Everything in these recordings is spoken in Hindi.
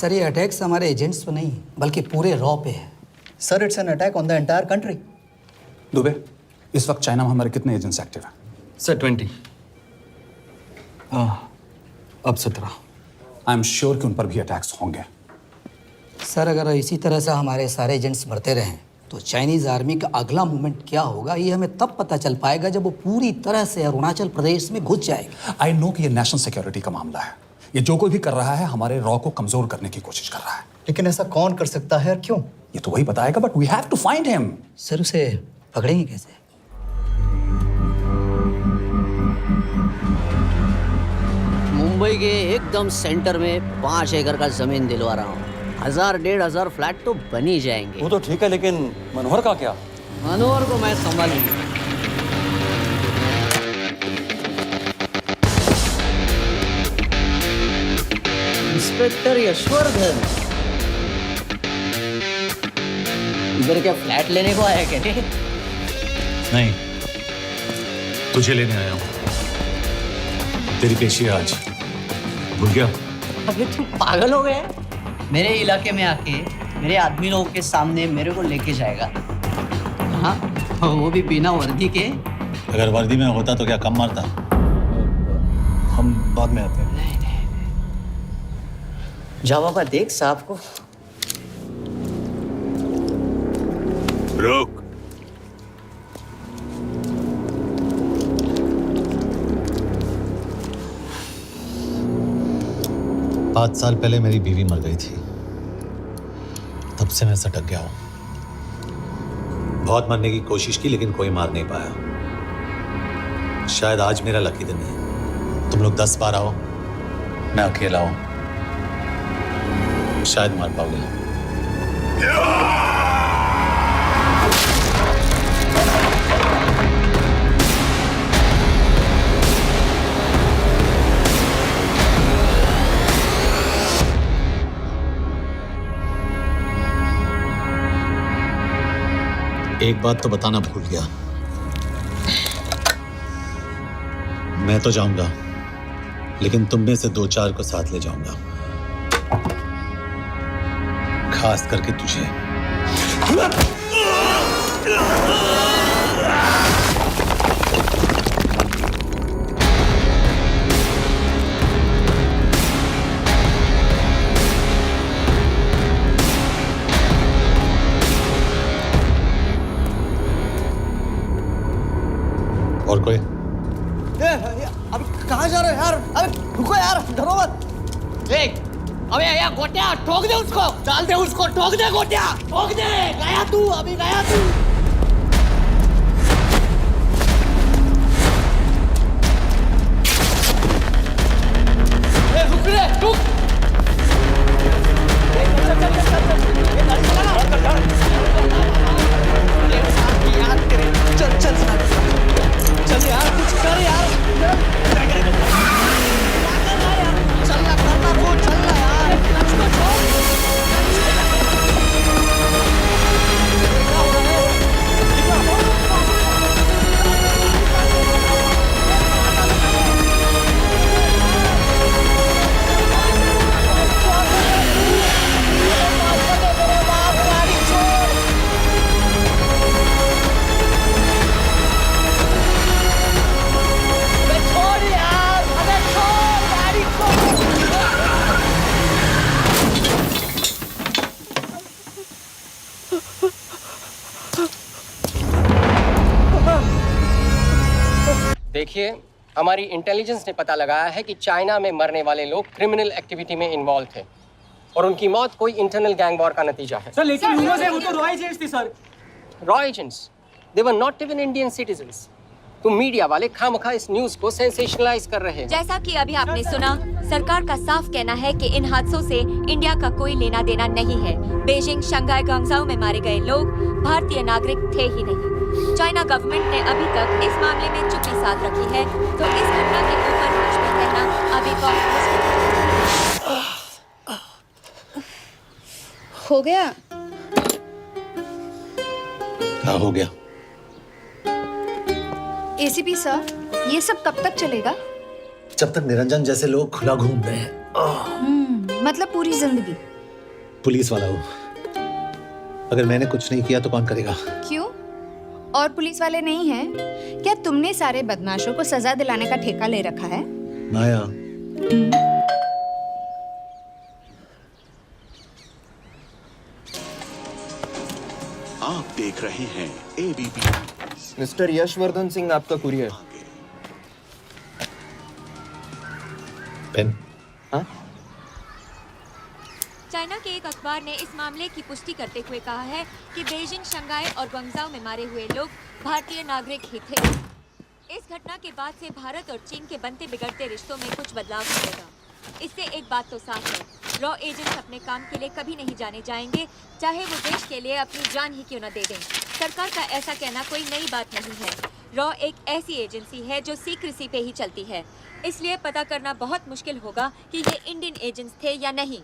सर ये अटैक्स हमारे एजेंट्स पे नहीं बल्कि पूरे रॉ पे है। Sir it's an attack on the entire country. Dubey, इस वक्त चाइना में हमारे कितने एजेंट्स एक्टिव हैं? सर 20। अब 17। आई एम श्योर कि उन पर भी अटैक्स होंगे। सर अगर इसी तरह से हमारे सारे एजेंट्स बढ़ते रहें तो चाइनीज़ आर्मी का अगला मूवमेंट क्या होगा ये हमें तब पता चल पाएगा जब वो पूरी तरह से अरुणाचल प्रदेश में घुस जाएगा। आई नो कि ये नेशनल सिक्योरिटी का मामला है। ये जो कोई भी कर रहा है हमारे रॉ को कमजोर करने की कोशिश कर रहा है। लेकिन ऐसा कौन कर सकता है और क्यों? ये तो वही बताएगा, but we have to find him. Sir उसे पकड़ेंगे कैसे? मुंबई के एकदम सेंटर में 5 एकड़ का जमीन दिलवा रहा हूँ। 1000-1500 फ्लैट तो बन ही जाएंगे। वो तो ठीक है, लेकिन मनोहर का क्या? मनोहर को मैं संभालूंगा। इंस्पेक्टर यशवर्धन, इधर क्या फ्लैट लेने को आया क्या? नहीं, तुझे लेने आया हूँ। तेरी पेशी है आज, भूल गया? अबे तू पागल हो गया? मेरे इलाके में आके मेरे आदमी लोगों के सामने मेरे को लेके जाएगा? हाँ, वो भी बिना वर्दी के। अगर वर्दी में होता तो क्या कम मारता? हम बाद में आते हैं। जा बाबा, देख साहब को। रुक। पाँच साल पहले मेरी बीवी मर गई थी, तब से मैं सटक गया हूं। बहुत मरने की कोशिश की लेकिन कोई मार नहीं पाया। शायद आज मेरा लकी दिन है। तुम लोग 10 बार आओ, मैं अकेला हूं, शायद मार पाओगे। एक बात तो बताना भूल गया, मैं तो जाऊंगा लेकिन तुम में से 2-4 को साथ ले जाऊंगा, खास करके तुझे। और कोई? अबे कहाँ जा रहे हो यार? अबे रुको यार, डरो मत। देख, अबे यार गोटिया, ठोक दे उसको, डाल दे उसको, ठोक दे गोटिया, ठोक दे। गया तू, अभी गया तू। रुक रे, रुक। चल चल चल चल, ये गाड़ी चला ना। यार तेरे, चल चल चल यार, कुछ कर यार। चल ना, करना वो, चल ना यार, उसको छोड़। देखिए, हमारी इंटेलिजेंस ने पता लगाया है कि चाइना में मरने वाले लोग क्रिमिनल एक्टिविटी में इन्वॉल्व थे और उनकी मौत कोई इंटरनल गैंग वॉर का नतीजा है। सर लेकिन ह्यूमर्स है, वो तो रॉ एजेंट्स थी sir. Raw agents, they were not even Indian citizens. तो मीडिया वाले खामखा इस न्यूज को सेंसेशनलाइज कर रहे हैं। जैसा कि अभी आपने सुना, सरकार का साफ कहना है कि इन हादसों से इंडिया का कोई लेना देना नहीं है। बीजिंग, शंघाई, ग्वांगझाओ में मारे गए लोग भारतीय नागरिक थे ही नहीं। चाइना गवर्नमेंट ने अभी तक इस मामले में चुप्पी साध रखी है, तो इस घटना के ऊपर कुछ भी कहना अभी बहुत मुश्किल हो गया। क्या हो गया? एसीपी सर, ये सब कब तक चलेगा? जब तक निरंजन जैसे लोग खुला घूम रहे हैं। मतलब पूरी जिंदगी। पुलिस वाला हूँ। अगर मैंने कुछ नहीं किया तो कौन करेगा? क्यों? और पुलिस वाले नहीं हैं? क्या तुमने सारे बदमाशों को सजा दिलाने का ठेका ले रखा है? माया, आप देख रहे हैं एबीपी। मिस्टर यशवर्धन सिंह आपका कुरियर। पेन। हाँ? चाइना के एक अखबार ने इस मामले की पुष्टि करते हुए कहा है कि बीजिंग, शंघाई और ग्वांगझाओ में मारे हुए लोग भारतीय नागरिक ही थे। इस घटना के बाद से भारत और चीन के बनते बिगड़ते रिश्तों में कुछ बदलाव आएगा। इससे एक बात तो साफ है, रॉ एजेंट्स अपने काम के लिए कभी नहीं जाने जाएंगे, चाहे वो देश के लिए अपनी जान ही क्यों न दे दें। सरकार का ऐसा कहना कोई नई बात नहीं है। रॉ एक ऐसी एजेंसी है जो सीक्रेसी पे ही चलती है, इसलिए पता करना बहुत मुश्किल होगा कि ये इंडियन एजेंट्स थे या नहीं।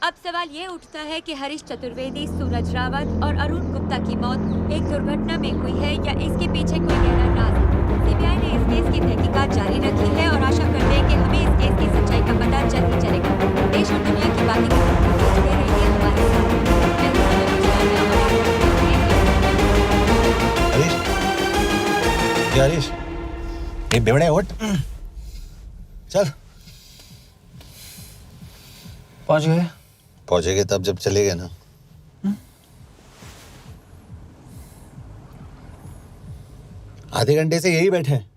अब सवाल ये उठता है कि हरीश चतुर्वेदी, सूरज रावत और अरुण गुप्ता की मौत एक दुर्घटना में हुई है या इसके पीछे कोई गहरा राज है। सीबीआई ने इस केस की तहकीकात जारी रखी है और आशा करते हैं कि हमें इस केस की सच्चाई का पता जल्द ही चलेगा। देश और दुनिया की बातें करते रहिए हमारे साथ। हरीश, ये बेवड़े उठ, चल। पहुंचेंगे तब जब चलेगा ना। आधे घंटे से यही बैठे हैं।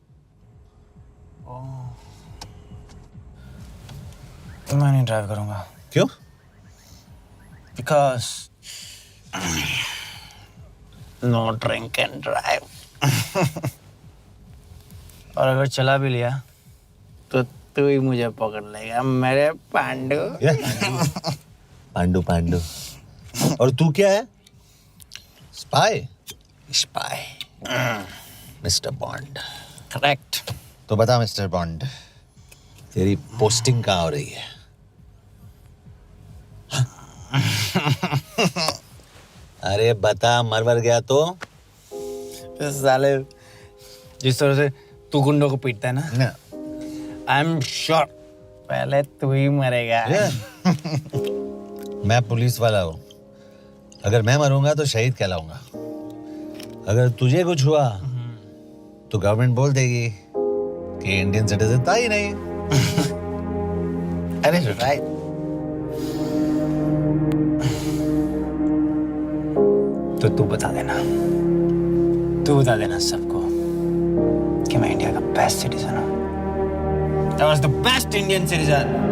मैं नहीं ड्राइव करूंगा। क्यों? Because no drink and drive. और अगर चला भी लिया तो तू ही मुझे पकड़ लेगा मेरे पांडु। पांडु पांडु। और तू क्या है? Spy? Spy. Mister bond. Correct. तो बता मिस्टर बॉन्ड, तेरी पोस्टिंग कहाँ हो रही है? अरे बता, मर गया तो? साले जिस तरह से तू गुंडों को पीटता है ना, आई एम श्योर पहले तू ही मरेगा। मैं पुलिस वाला हूँ, अगर मैं मरूंगा तो शहीद कहलाऊंगा। अगर तुझे कुछ हुआ तो गवर्नमेंट बोल देगी कि इंडियन सिटीजन था ही नहीं। अरे राइट। तो तू बता देना सबको कि मैं इंडिया का बेस्ट सिटीजन हूँ। That was the best Indian citizen.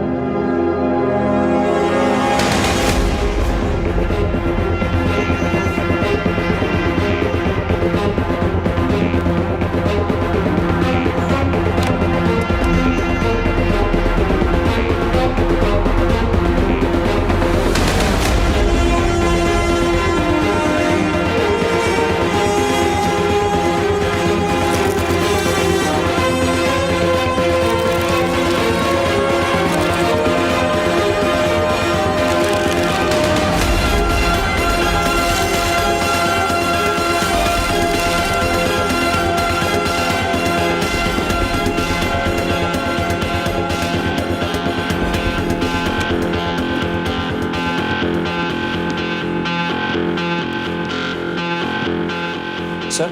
Sir,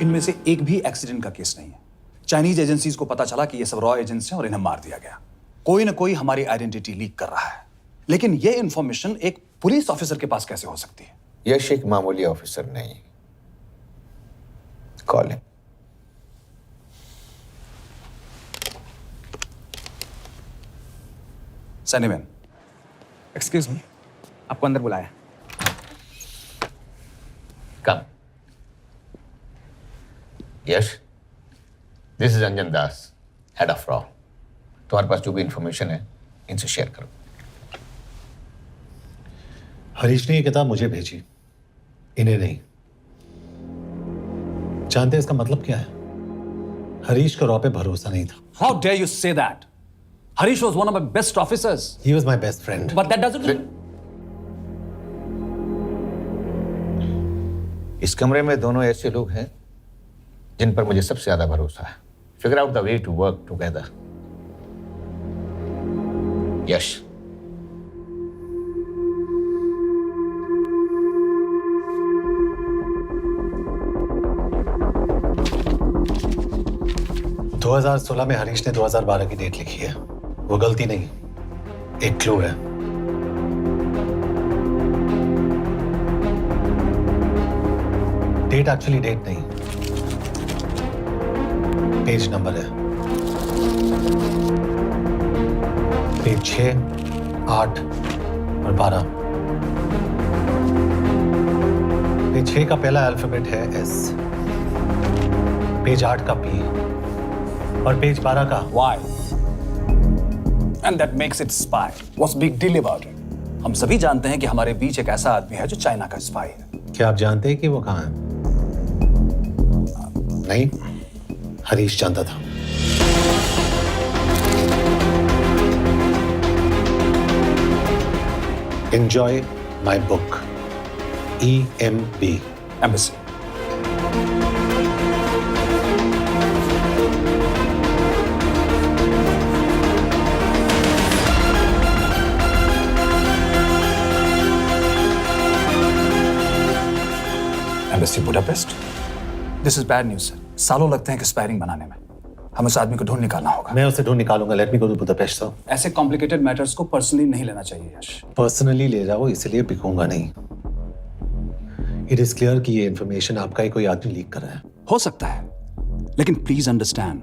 इनमें से एक भी एक्सीडेंट का केस नहीं है। चाइनीज एजेंसीज को पता चला कि ये सब रॉ एजेंट्स हैं और इन्हें मार दिया गया। कोई ना कोई हमारी आइडेंटिटी लीक कर रहा है, लेकिन ये इंफॉर्मेशन एक पुलिस ऑफिसर के पास कैसे हो सकती है? यश एक मामूली ऑफिसर नहीं। Call him. सनीमैन। एक्सक्यूज मी, आपको अंदर बुलाया। Come. Yash, this is Anjan Das, head of रॉ। तुम्हारे पास जो भी इंफॉर्मेशन है इनसे शेयर करो। हरीश ने ये किताब मुझे भेजी, इन्हें नहीं। जानते हैं इसका मतलब क्या है? हरीश का रॉ पे भरोसा नहीं था। How dare you say that? Harish was one of my best officers. He was my best friend. But that doesn't. इस कमरे में दोनों ऐसे लोग हैं जिन पर मुझे सबसे ज्यादा भरोसा है। Figure out the way to work together. Yash, 2016 में हरीश ने 2012 की डेट लिखी है। वो गलती नहीं, एक क्लू है। डेट एक्चुअली डेट नहीं, पेज नंबर है। पेज 6, 8 और 12। पेज 6 का पहला अल्फाबेट है S, पेज 8 का P और पेज 12 का Why? And that makes it spy. What's big deal about it? हम सभी जानते हैं कि हमारे बीच एक ऐसा आदमी है जो चाइना का स्पाई है। क्या आप जानते हैं कि वो कहाँ है? नहीं, हरीश जानता था। Enjoy my book. EMB. Embassy. Embassy Budapest. This is bad news, sir. सालों लगते हैं एक्सपायरिंग बनाने में। हमें उस आदमी को ढूंढ निकालना होगा। मैं उसे ढूंढ निकालूंगा। Let me go to Budapest sir. ऐसे कॉम्प्लिकेटेड मैटर्स को पर्सनली नहीं लेना चाहिए यश। पर्सनली ले जाओ, इसलिए बिकूंगा नहीं। इट इज क्लियर कि ये इन्फॉर्मेशन आपका ही कोई आदमी लीक कर रहा है। हो सकता है, लेकिन प्लीज अंडरस्टैंड,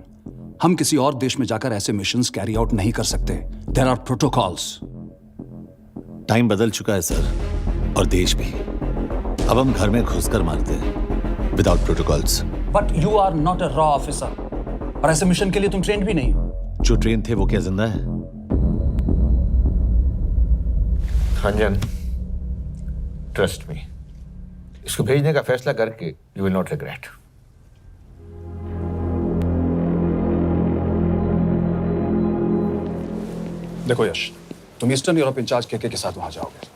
हम किसी और देश में जाकर ऐसे मिशंस कैरी आउट नहीं कर सकते। There are protocols. टाइम बदल चुका है सर, और देश भी। अब हम घर में घुसकर मारते हैं without protocols. But you are not a रॉ ऑफिसर, और ऐसे मिशन के लिए तुम ट्रेंड भी नहीं हो। जो ट्रेन थे वो क्या जिंदा है? रंजन, ट्रस्ट मी, इसको भेजने का फैसला करके यू विल नॉट रिग्रेट। देखो यश, तुम ईस्टर्न यूरोप इंचार्ज के साथ वहां जाओगे।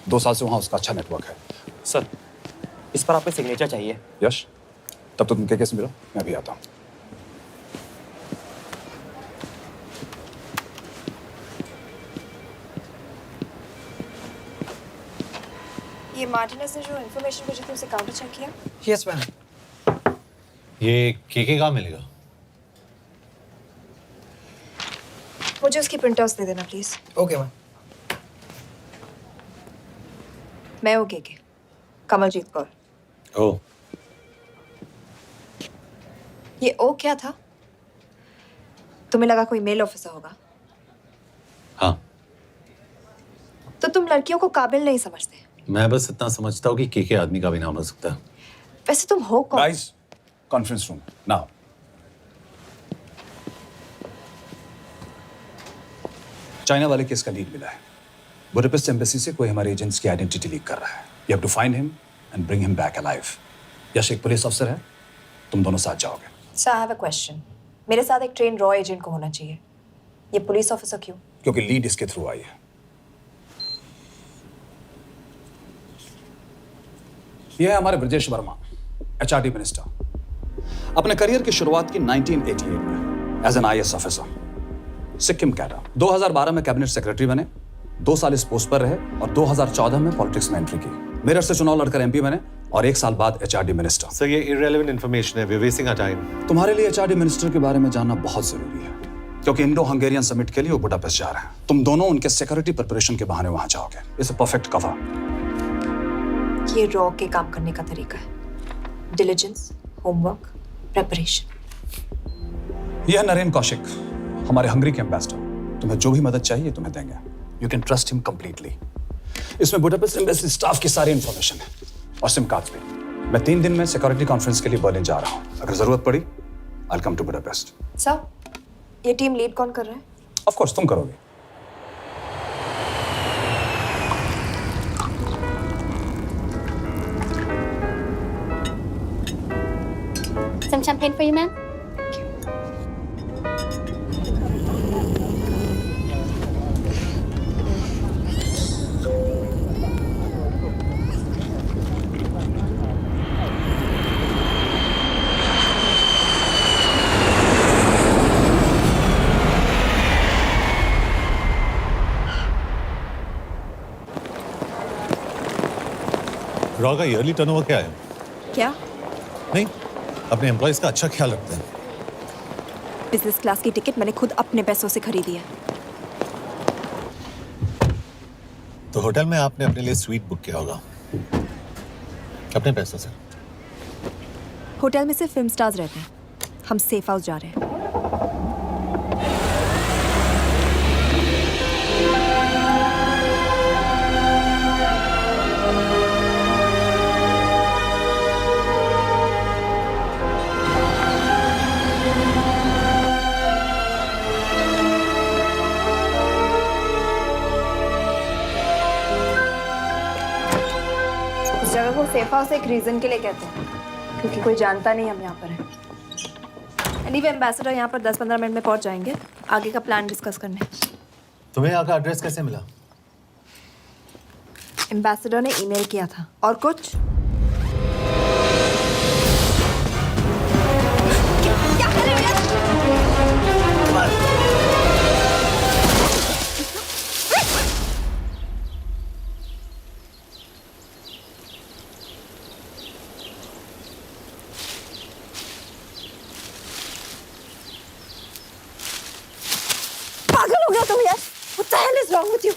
2 साल से वहां उसका अच्छा नेटवर्क है। सर, इस पर आपके सिग्नेचर चाहिए। यश, तब तो तुम के से मिलो, मैं भी आता हूं। ये मार्टिनेस ने जो इन्फॉर्मेशन भेजी थी उसे काउंटर चेक किया? Yes ma'am. ये के कहाँ मिलेगा? मुझे उसकी प्रिंटआउट्स दे देना प्लीज। Okay ma'am. मैं हूँ के कमलजीत कौर। ओ, ये ओ क्या था? तुम्हें लगा कोई मेल ऑफिसर होगा? हाँ। तो तुम लड़कियों को काबिल नहीं समझते? मैं बस इतना समझता हूँ कि के आदमी का भी नाम हो सकता है। वैसे तुम हो कौन? Guys, conference room now. China वाले केस का लीड मिला है। बुडापेस्ट एम्बेसी से कोई हमारे एजेंट्स की आइडेंटिटी लीक कर रहा है। You have to find him and bring him back alive. Yash एक पुलिस अफसर है, तुम दोनों साथ जाओगे। Sir, I have a question. मेरे साथ एक ट्रेन रॉ एजेंट को होना चाहिए। ये पुलिस ऑफिसर क्यों? क्योंकि लीड इसके थ्रू आई है। यह है हमारे ब्रजेश वर्मा, HRD मिनिस्टर। अपने करियर की शुरुआत की 1988 में as an IAS officer, Sikkim cadre. 2012 में कैबिनेट सेक्रेटरी बने, 2 साल इस पोस्ट पर रहे और 2014 में पॉलिटिक्स में एंट्री की। मेरठ से चुनाव लड़कर MP बने और 1 साल बाद HRD मिनिस्टर। सर, ये इररिलेवेंट इंफॉर्मेशन है। We are wasting our time. तुम्हारे लिए HRD मिनिस्टर के बारे में जानना बहुत जरूरी है, क्योंकि इंडो हंगेरियन समिट के लिए वो बुडापेस्ट जा रहे हैं। तुम दोनों उनके सिक्योरिटी प्रिपरेशन के बहाने वहां जाओगे। It's a perfect cover. ये रॉ के काम करने का तरीका है। Diligence, homework, preparation. यह नरेन कौशिक, हमारे हंगरी के एम्बेसडर। तुम्हें जो भी मदद चाहिए तुम्हें देंगे। You can trust him completely. इसमें बुडापेस्ट एम्बेसी स्टाफ की सारी इंफॉर्मेशन है और सिम कार्ड्स भी। मैं 3 दिन में सिक्योरिटी कॉन्फ्रेंस के लिए बर्लिन जा रहा हूँ। अगर जरूरत पड़ी, I will come to Budapest. Sir, ये टीम लीड कौन कर रहा है? ऑफ कोर्स तुम करोगे। Some champagne for you, ma'am? Raw का ईयरली टर्नओवर क्या है? क्या? नहीं, अपने एम्प्लॉइज का अच्छा ख्याल रखते हैं। बिजनेस क्लास की टिकट मैंने खुद अपने पैसों से खरीदी है। तो होटल में आपने अपने लिए स्वीट बुक किया होगा अपने पैसों से। होटल में सिर्फ फिल्म स्टार्स रहते हैं, हम सेफ हाउस जा रहे हैं। इस जगह को सेफ हाउस एक रीजन के लिए कहते हैं, क्योंकि कोई जानता नहीं हम यहाँ पर हैं। एनीवे एम्बेसडर यहाँ पर 10-15 मिनट में पहुँच जाएंगे आगे का प्लान डिस्कस करने। तुम्हें यहाँ का एड्रेस कैसे मिला? एम्बेसडर ने ईमेल किया था। और कुछ? क्या कर रहे हो? पागल हो गया तुम यार? What the hell is wrong with you?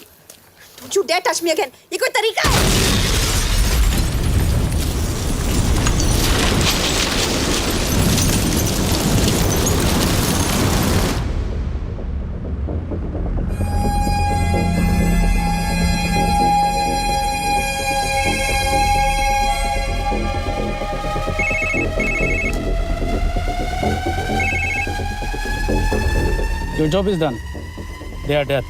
Don't you dare touch me again. ये कोई तरीका है? Your job is done. They are dead.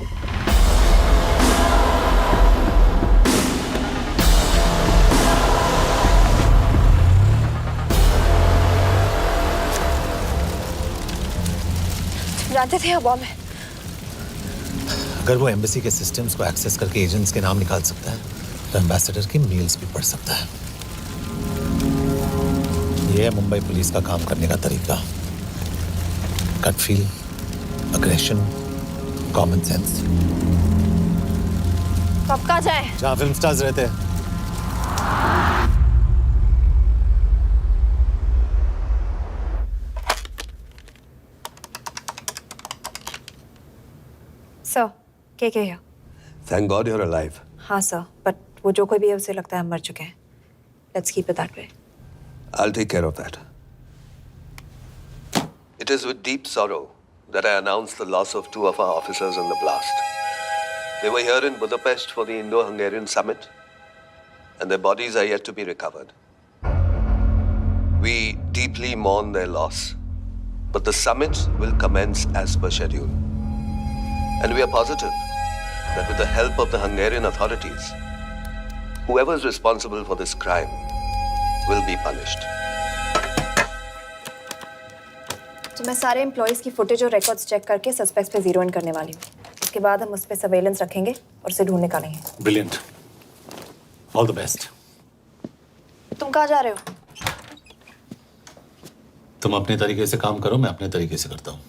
जानते थे यहाँ बॉम्ब है। अगर वो एम्बेसी के सिस्टम्स को एक्सेस करके एजेंट्स के नाम निकाल सकता है तो एम्बेसडर की मेल्स भी पढ़ सकता है। ये है मुंबई पुलिस का काम करने का तरीका। Gut feel, aggression, common sense. तो अब कहाँ जाए? जहाँ फिल्म स्टार्स रहते हैं। सर, के here? Thank God you're alive. हाँ सर, बट वो जो कोई भी है उसे लगता है हम मर चुके हैं। Let's keep it that way. I'll take care of that. It is with deep sorrow that I announce the loss of 2 of our officers in the blast. They were here in Budapest for the Indo-Hungarian summit, and their bodies are yet to be recovered. We deeply mourn their loss, but the summit will commence as per schedule. And we are positive that with the help of the Hungarian authorities, whoever is responsible for this crime will be punished. तो मैं सारे एम्प्लॉइज की फुटेज और रिकॉर्ड्स चेक करके सस्पेक्ट्स पे जीरो इन करने वाली हूँ। उसके बाद हम उस पे सर्वेलेंस रखेंगे और उसे ढूंढ निकालेंगे। Brilliant, all the best. तुम कहाँ जा रहे हो? तुम अपने तरीके से काम करो, मैं अपने तरीके से करता हूँ।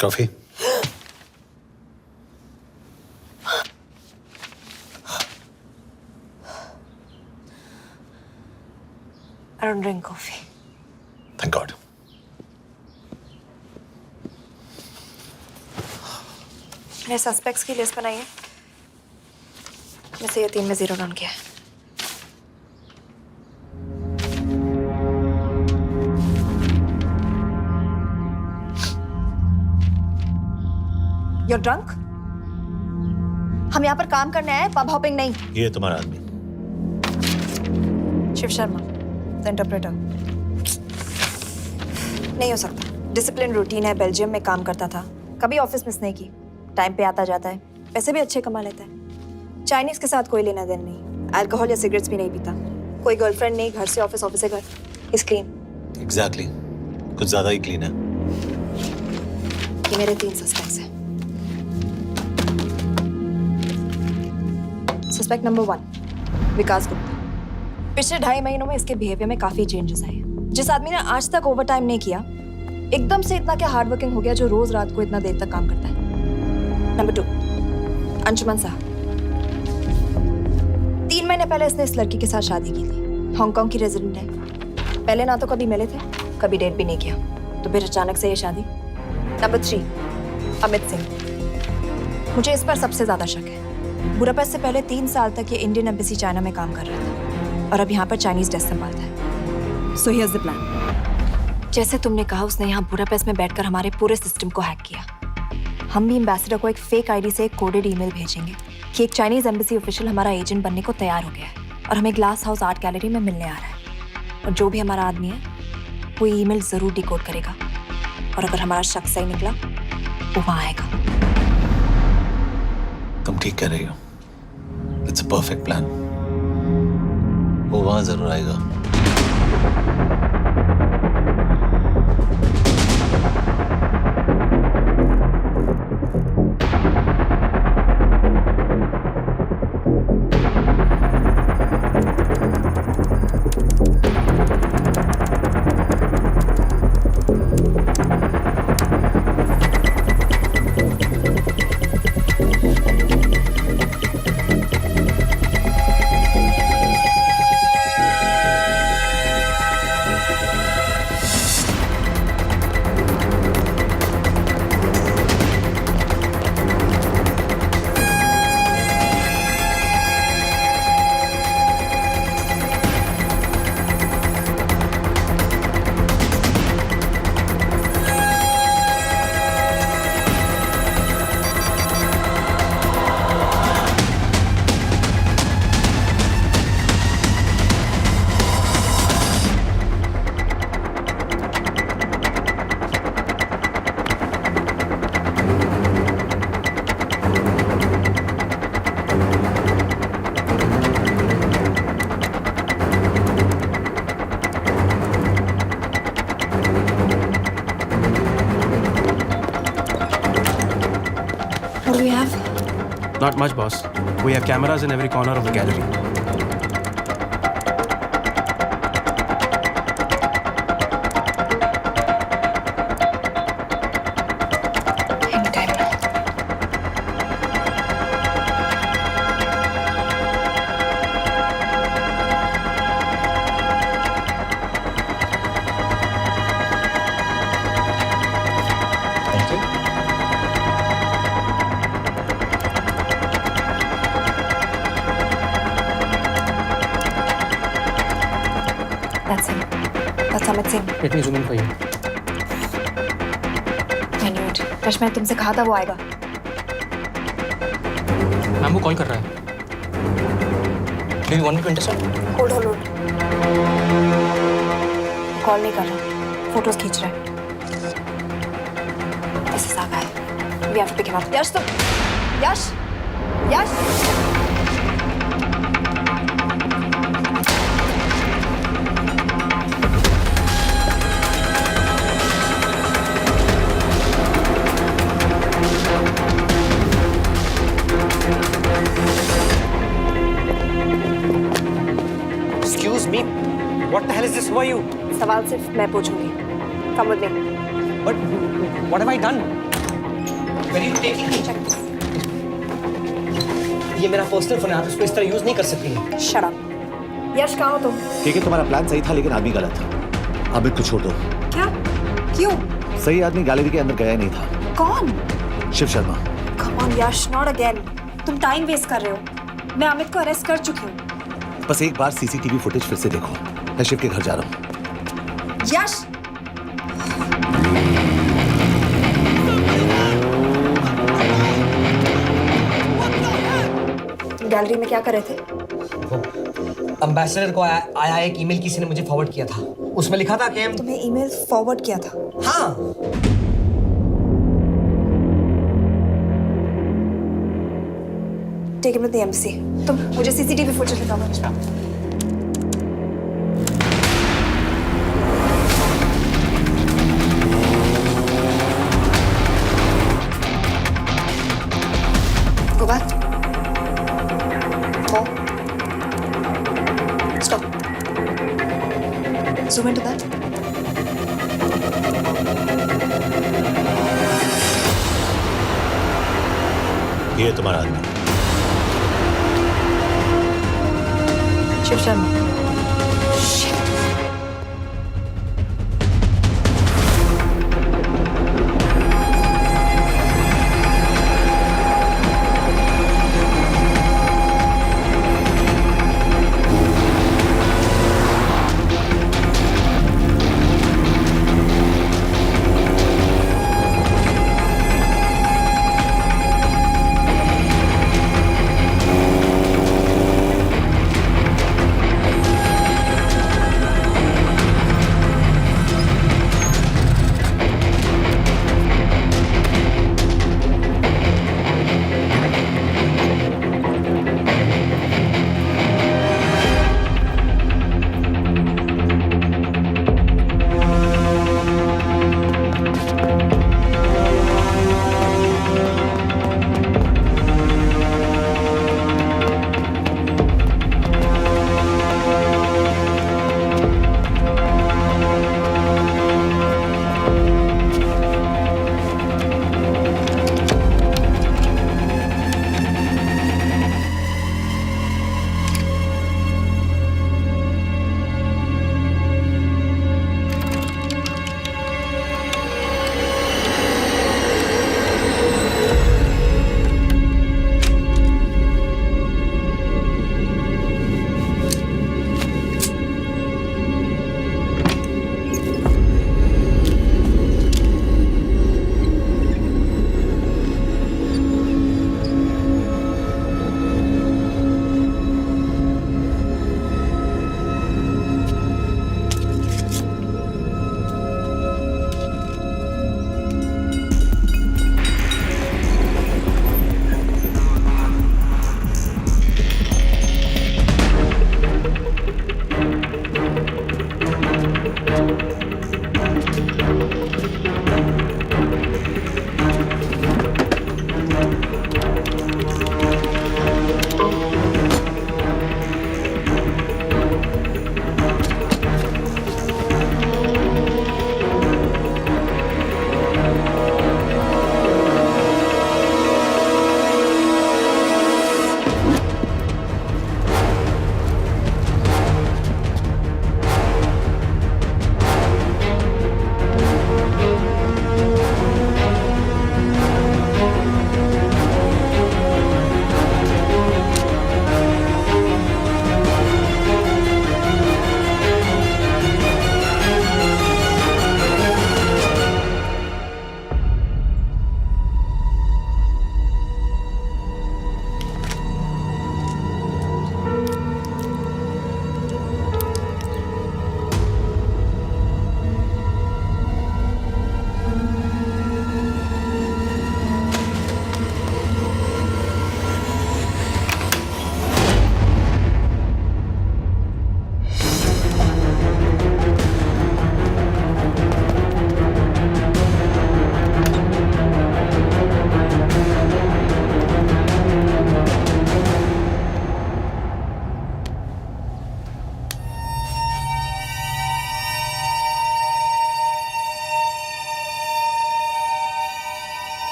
Coffee? I don't drink coffee. Thank God. मैंने सस्पेक्ट्स की लिस्ट बनाई है। मैं से ये 3 में जीरो डाउन किया है। You're drunk? हम यहाँ पर काम करने आए, पब हॉपिंग नहीं। ये तुम्हारा आदमी। Shiv Sharma, the interpreter. नहीं हो सकता। डिसिप्लिन रूटीन है, बेल्जियम में काम करता था, कभी ऑफिस मिस नहीं की, टाइम पे आता जाता है, पैसे भी अच्छे कमा लेता है। चाइनीज के साथ कोई लेना देना नहीं, अल्कोहल या सिगरेट्स भी नहीं पीता, कोई गर्लफ्रेंड नहीं, घर से ऑफिस, ऑफिस से घर, इज क्लीन। एग्जैक्टली, कुछ ज्यादा ही क्लीन है। ये मेरे 3 सस्पेक्ट्स हैं। सस्पेक्ट नंबर 1, विकास गुप्ता। पिछले 2.5 महीनों में इसके बिहेवियर में काफी चेंजेस आए हैं। जिस आदमी ने आज तक ओवर टाइम नहीं किया, एकदम से इतना क्या हार्ड वर्किंग हो गया जो रोज रात को इतना देर तक काम करता है। नंबर 2, अंशुमन साहब। 3 महीने पहले इसने इस लड़की के साथ शादी की थी, हांगकांग की रेजिडेंट है। पहले ना तो कभी मिले थे, कभी डेट भी नहीं किया, तो फिर अचानक से ये शादी। नंबर 3, अमित सिंह। मुझे इस पर सबसे ज्यादा शक है। बुडापेस्ट से पहले 3 साल तक ये इंडियन एम्बेसी चाइना में काम कर रहा था और अब यहाँ पर चाइनीज डेस्क संभालता है। So here's the plan. जैसे तुमने कहा, उसने यहाँ बुडापेस्ट में बैठकर हमारे पूरे सिस्टम को हैक किया। हम भी एम्बेसडर को एक फेक आईडी से एक कोडेड ईमेल भेजेंगे कि एक चाइनीज एम्बेसी ऑफिशियल हमारा एजेंट बनने को तैयार हो गया है और हमें ग्लास हाउस आर्ट गैलरी में मिलने आ रहा है। और जो भी हमारा आदमी है वो ईमेल जरूर डिकोड करेगा और अगर हमारा शक सही निकला वो वहां आएगा। तुम ठीक कह रही हो, इट्स अ परफेक्ट प्लान। वो वहां जरूर आएगा। What do we have? Not much, boss. We have cameras in every corner of the gallery. Anytime now. Thank you. That's him. That's Amit Singh. Let me zoom in for you. I knew it. Rush, मैंने तुमसे कहा था वो आएगा। मैम वो कॉल कर रहा है। Do you want me to intercept? Hold hold hold. Call नहीं कर रहा, फोटोज खींच रहा है। This is our guy. We have to pick him up. यश तुम, यश, यश। Excuse me. What the hell is this? Who are you? सवाल सिर्फ मैं पूछूंगी। Come with me. But what have I done? Where are you taking me? Check this. ये मेरा पर्सनल फोन है, आप इसको इस तरह यूज नहीं कर सकती हैं। Shut up. यश, कहाँ हो तुम? ठीक है, तुम्हारा प्लान सही था लेकिन आदमी गलत था। अमित को छोड़ दो। क्या? क्यों? सही आदमी गैलरी के अंदर गया नहीं था। कौन? Shiv Sharma. Come on Yash, not again. तुम टाइम वेस्ट कर रहे हो। मैं अमित को अरेस्ट कर चुकी हूँ। बस एक बार सीसीटीवी फुटेज फिर से देखो। मैं शिव के घर जा रहा हूँ। यश, गैलरी में क्या कर रहे थे? एम्बेसडर को आया एक ईमेल किसी ने मुझे फॉरवर्ड किया था। उसमें लिखा था कि हम तुम्हें ईमेल फॉरवर्ड किया था? हाँ। Take him to the embassy. तुम मुझे सीसीटीवी फुटेज दिखाओ। Go back. More. Stop. Zoom into that. ये तुम्हारा आदमी शिव शर्मा।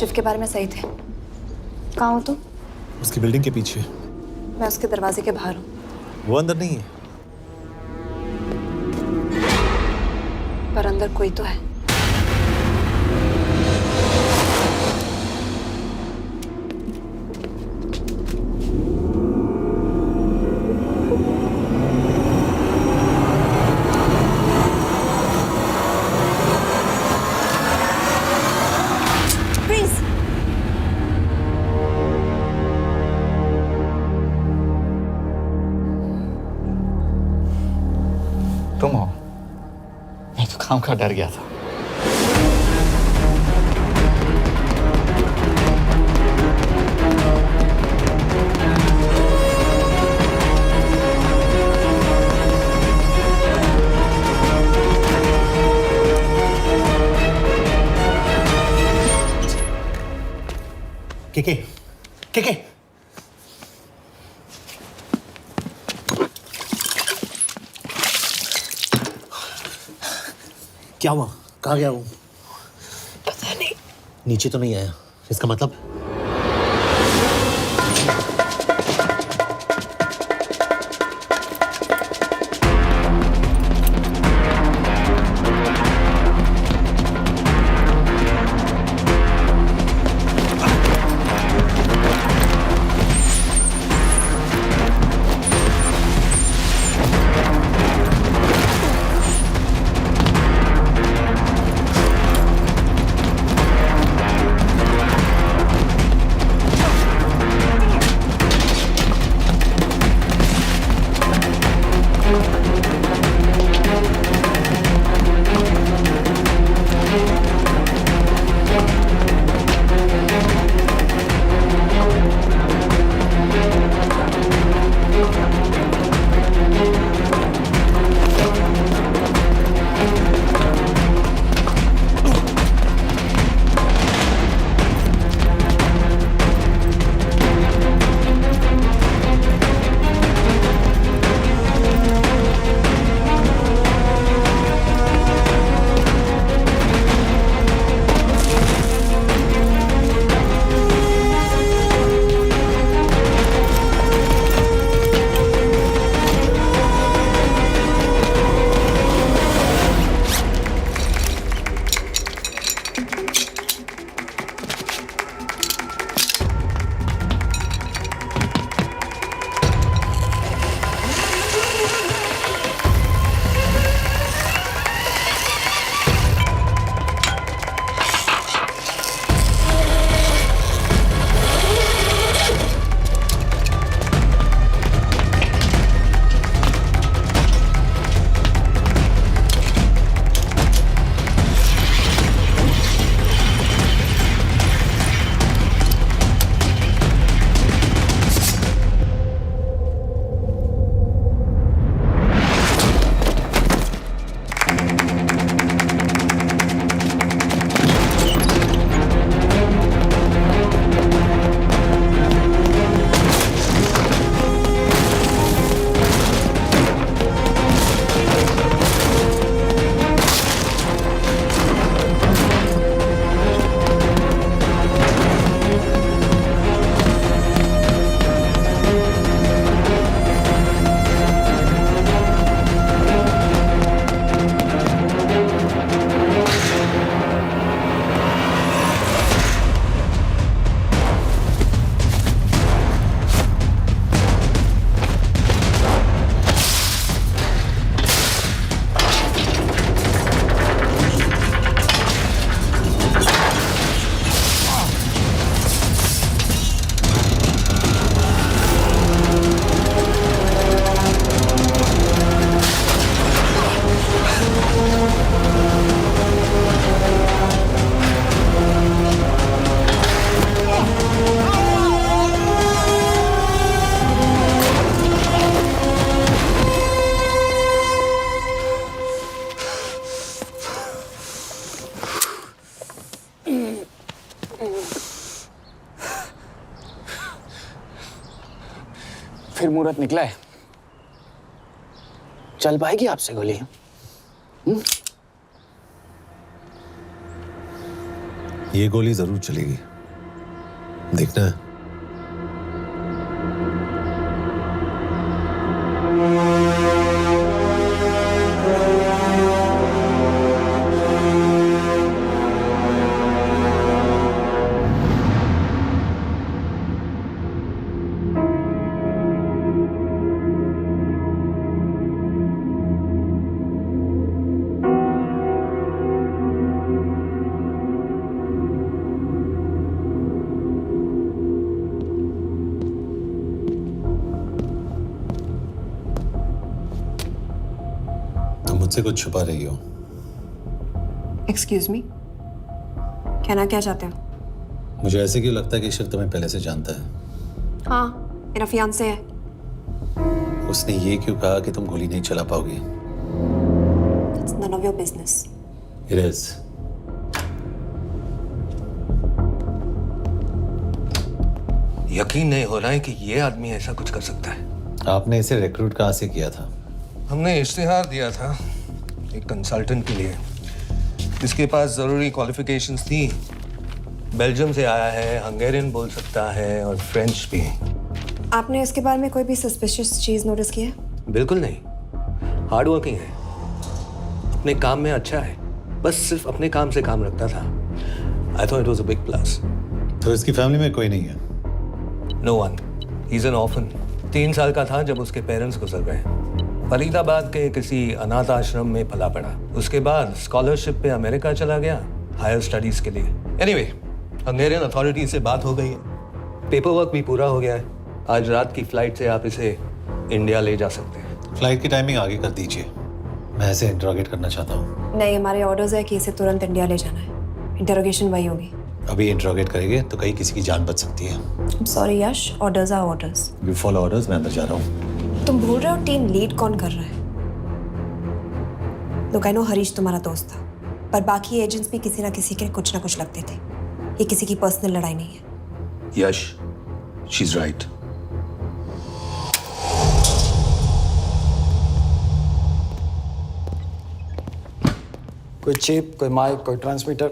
शिव के बारे में सही थे। कहाँ हो तुम? उसकी बिल्डिंग के पीछे। मैं उसके दरवाजे के बाहर हूँ। वो अंदर नहीं है। पर अंदर कोई तो है। तुम हो? मैं तो काम का डर गया था। के क्या हुआ? कहाँ गया वो? पता नहीं। नीचे तो नहीं आया, इसका मतलब? फिर मुहूर्त निकला है। चल पाएगी आपसे गोली? ये गोली जरूर चलेगी। देखना है। मुझसे कुछ छुपा रही हो। एक्सक्यूज मी, कहना क्या चाहते हो? मुझे ऐसे क्यों लगता है कि शिव तुम्हें पहले से जानता है? हाँ, मेरा फियांसे है। उसने ये क्यों कहा कि तुम गोली नहीं चला पाओगी? It's none of your business. It is. यकीन नहीं हो रहा है कि ये आदमी ऐसा कुछ कर सकता है। आपने इसे रिक्रूट कहाँ से किया था? हमने इश्तिहार दिया था एक कंसल्टेंट के लिए, जिसके पास जरूरी क्वालिफिकेशंस थी। बेल्जियम से आया है, हंगेरियन बोल सकता है और फ्रेंच भी। आपने इसके बारे में कोई भी सस्पिशियस चीज नोटिस की है? बिल्कुल नहीं, हार्ड वर्किंग है, अपने काम में अच्छा है, बस सिर्फ अपने काम से काम रखता था। I thought it was a big plus. तो इसकी फैमिली में कोई नहीं है? No one, he is an orphan. 3 साल का था जब उसके पेरेंट्स गुजर गए। फरीदाबाद के किसी अनाथ आश्रम में पला पड़ा। उसके बाद स्कॉलरशिप पे अमेरिका चला गया हायर स्टडीज के लिए। एनीवे, हंगेरियन अथॉरिटी से बात हो गई है, पेपर वर्क भी पूरा हो गया है। आज रात की फ्लाइट से आप इसे इंडिया ले जा सकते हैं। फ्लाइट की टाइमिंग आगे कर दीजिए, मैं इसे इंटरोगेट करना चाहता हूँ। नहीं, हमारे ऑर्डर्स है कि इसे तुरंत इंडिया ले जाना है। इंटरोगेशन वही होगी। अभी इंटरोगेट करेंगे तो कहीं किसी की जान बच सकती है। Sorry Yash, orders are orders. You follow orders, मैं अंदर जा रहा हूँ। तुम भूल रहे हो टीम लीड कौन कर रहा है? लोग आई नो हरीश तुम्हारा दोस्त था, पर बाकी एजेंट्स भी किसी ना किसी के कुछ ना कुछ लगते थे। ये किसी की पर्सनल लड़ाई नहीं है। यश, शी इज राइट। कोई चिप, कोई माइक, कोई ट्रांसमीटर,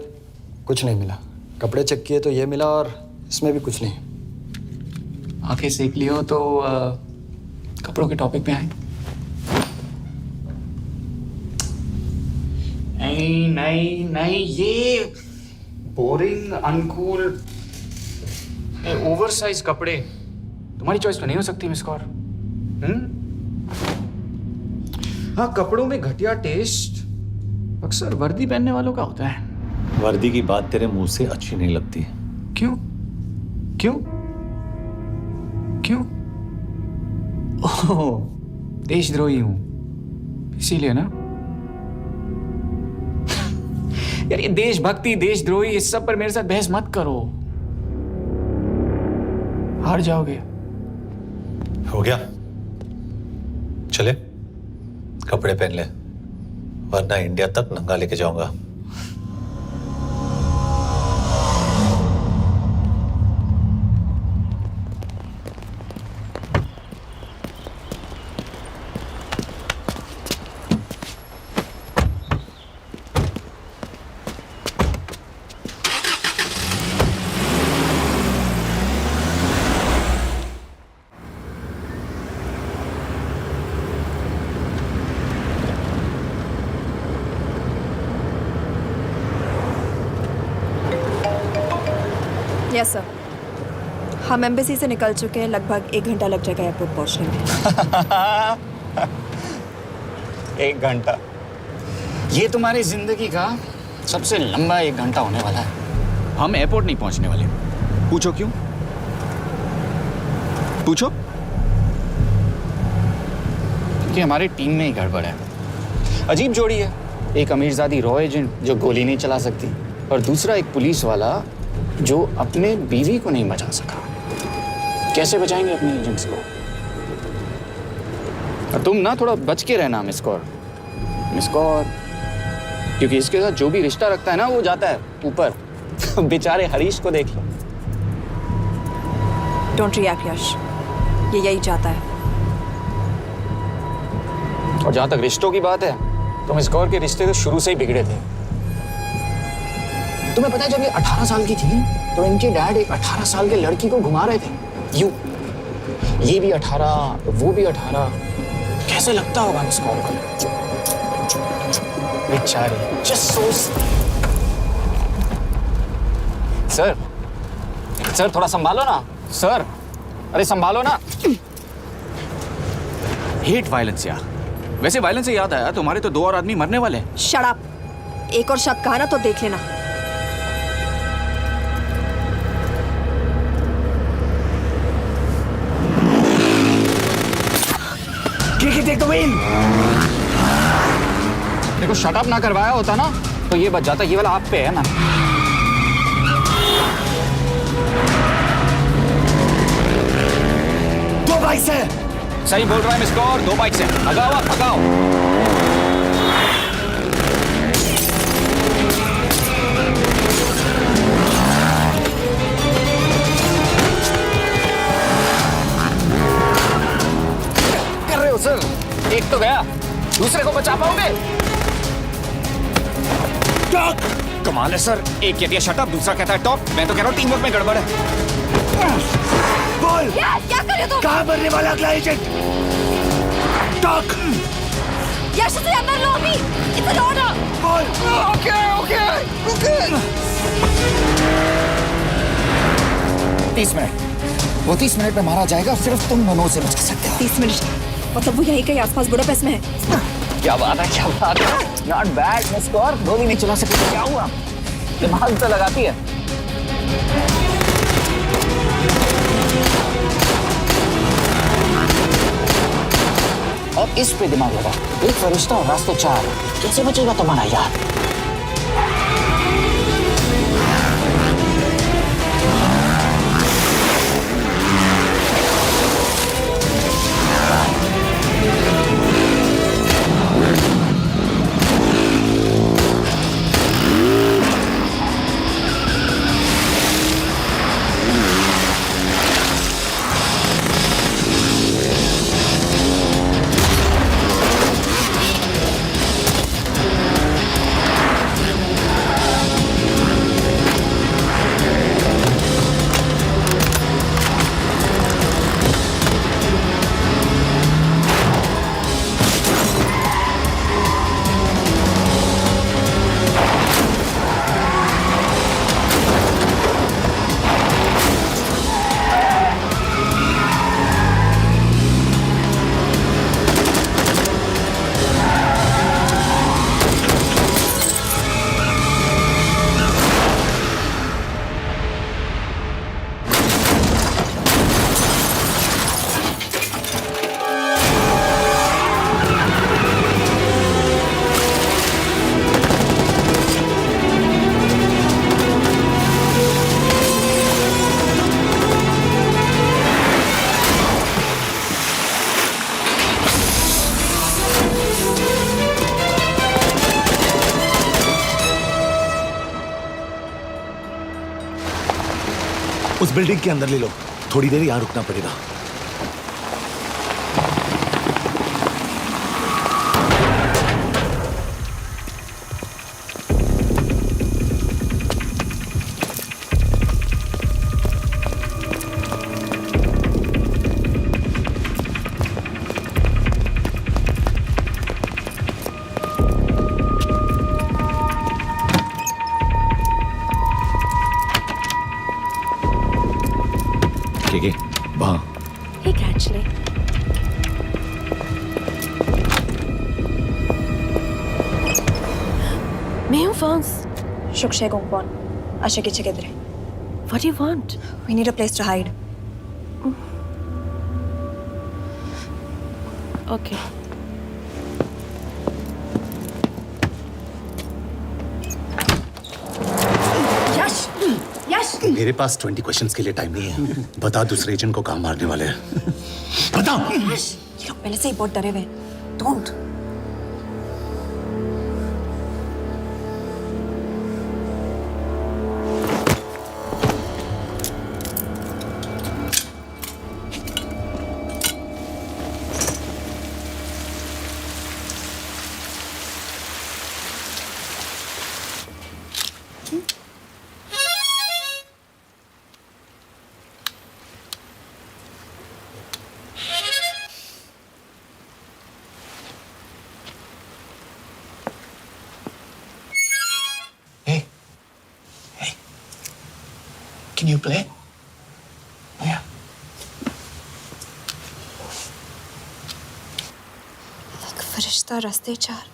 कुछ नहीं मिला। कपड़े चेक किए तो ये मिला और इसमें भी कुछ नहीं। आंखें सेक लियो तो कपड़ों के टॉपिक पे आए। नहीं नहीं नहीं, ये बोरिंग, अनकूल, ओवरसाइज कपड़े तुम्हारी चॉइस तो नहीं हो सकती मिस कौर। हाँ, कपड़ों में घटिया टेस्ट अक्सर वर्दी पहनने वालों का होता है। वर्दी की बात तेरे मुंह से अच्छी नहीं लगती। क्यों क्यों क्यों? ओह, देशद्रोही हूं इसीलिए ना। यार ये देशभक्ति, देशद्रोही, इस सब पर मेरे साथ बहस मत करो, हार जाओगे। हो गया, चले कपड़े पहन ले, वरना इंडिया तक नंगा लेके जाऊंगा। यस सर, हम एम्बेसी से निकल चुके हैं। लगभग 1 घंटा लग जाएगा एयरपोर्ट पहुंचने में। 1 घंटा? ये तुम्हारी जिंदगी का सबसे लंबा 1 घंटा होने वाला है। हम एयरपोर्ट नहीं पहुंचने वाले। पूछो क्यों? पूछो। क्योंकि हमारी टीम में ही गड़बड़ है। अजीब जोड़ी है, एक अमीरजादी रॉ एजेंट जो गोली नहीं चला सकती, और दूसरा एक पुलिस वाला जो अपने बीवी को नहीं बचा सका। कैसे बचाएंगे अपने एजेंट्स को? और तुम ना थोड़ा बच के रहना मिस कौर, मिस कौर, क्योंकि इसके साथ जो भी रिश्ता रखता है ना वो जाता है ऊपर। बेचारे हरीश को देख लो। डोंट रिएक्ट यश, ये यही चाहता है। और जहां तक रिश्तों की बात है तो मिस कौर के रिश्ते तो शुरू से ही बिगड़े थे। तुम्हें पता है जब ये 18 साल की थी तो इनके डैड एक 18 साल के लड़की को घुमा रहे थे यूं। ये भी 18, वो भी 18। कैसे लगता होगा मिस कॉल को? बेचारे, जस्ट सो। सर थोड़ा संभालो ना सर। अरे संभालो ना। हेट वायलेंस यार। वैसे वायलेंस से याद आया, तुम्हारे तो 2 और आदमी मरने वाले हैं। Shut up. एक और शब्द कहा ना तो देख लेना। Take the wheel. देखो शट अप ना करवाया होता ना तो ये बच जाता। ये वाला आप पे है ना। दो बाइक से। सही बोल रहा है मिस कौर, 2 बाइक से। भगाओ आप, भगाओ। कर रहे हो सर? एक तो गया, दूसरे को बचा पाओगे? टॉक। कमाल है सर, एक कहती है शट अप, दूसरा कहता है टॉक। मैं तो कह रहा हूँ टीम वर्क में गड़बड़ है। बोल क्या कर रहे हो तुम? कहाँ मरने वाला अगला एजेंट? टॉक। यश से अंदर लो अभी। It's an order. बोल। ओके। 30 मिनट। वो 30 मिनट में मारा जाएगा, सिर्फ तुम दोनों से बचा सकते हो। 30 मिनट मतलब वो यहीं कहीं आसपास बुडापेस्ट में है। क्या बात है। Not bad miss Kaur. गोली नहीं चला सकती तो क्या हुआ? दिमाग तो लगाती है। और इस पे दिमाग लगा। एक फरिश्ता और रास्ते 4। कैसे बचेगा तुम्हारा यार? उस बिल्डिंग के अंदर ले लो, थोड़ी देर यहाँ रुकना पड़ेगा। वहाँ Hey, actually. मैं हूँ Fons. Shukshay Gongpon. Asha ki chikidre. What do you want? We need a place to hide. Okay. यश मेरे पास 20 क्वेश्चंस के लिए टाइम नहीं है। बता दूसरे एजेंट को कहाँ मारने वाले हैं। बता। यश ये लोग पहले से ही बहुत डरे हुए हैं। डोंट। you play? Yeah. एक फरिश्ता रास्ते चार।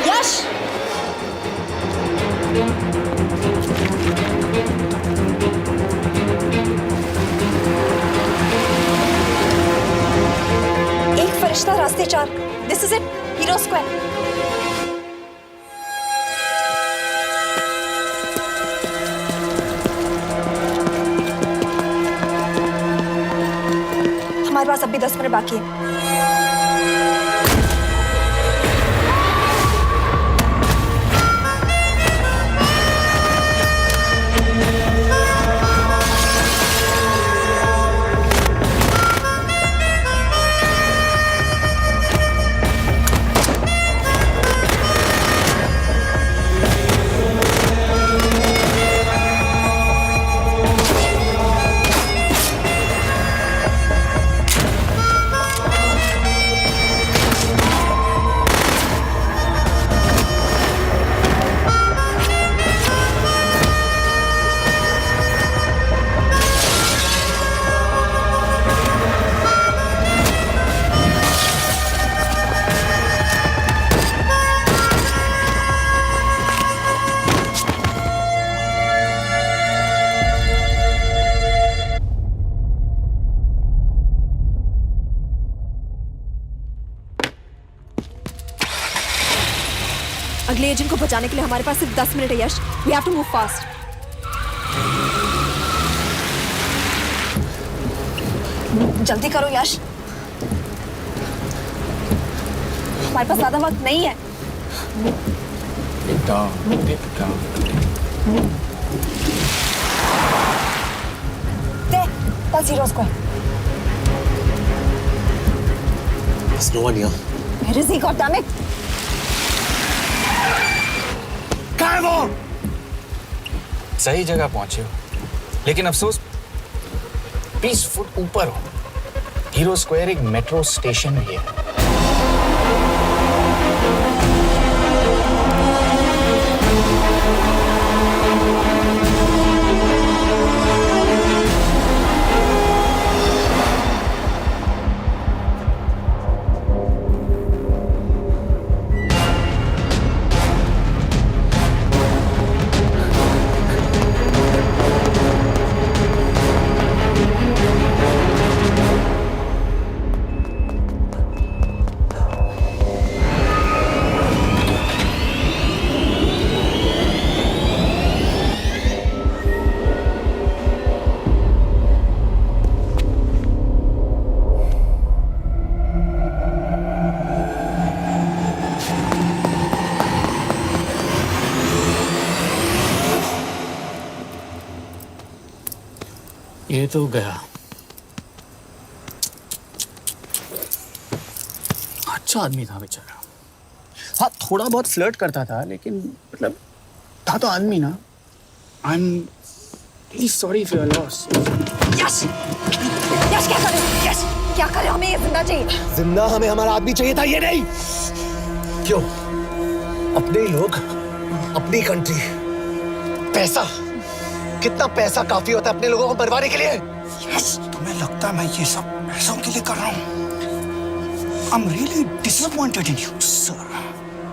यश! एक फरिश्ता रास्ते चार। This is it, hero square. हमारे पास अभी 10 मिनट बाकी है। अगले एजेंट को बचाने के लिए हमारे पास सिर्फ 10 मिनट है Yash. We have to move fast. जल्दी करो यश, हमारे पास ज्यादा वक्त नहीं है। That's Zero Square. There's no one here. Where is he? God damn it! कहाँ है वो? सही जगह पहुंचे हो, लेकिन अफसोस 20 फुट ऊपर हो। हीरो स्क्वायर एक मेट्रो स्टेशन भी है। ये तो गया। अच्छा आदमी था बेचारा। हाँ, थोड़ा बहुत फ्लर्ट करता था, लेकिन मतलब था तो आदमी ना। I am really sorry for your loss. Yash! Yash क्या करे? यश क्या करे? हमें ये जिंदा चाहिए। जिंदा हमें हमारा आदमी चाहिए था, ये नहीं। क्यों? अपने ही लोग, अपनी कंट्री, पैसा। कितना पैसा काफी होता है अपने लोगों को मरवाने के लिए? यस, तुम्हें लगता है मैं ये सब पैसों के लिए कर रहा हूँ? I'm really disappointed in you, sir.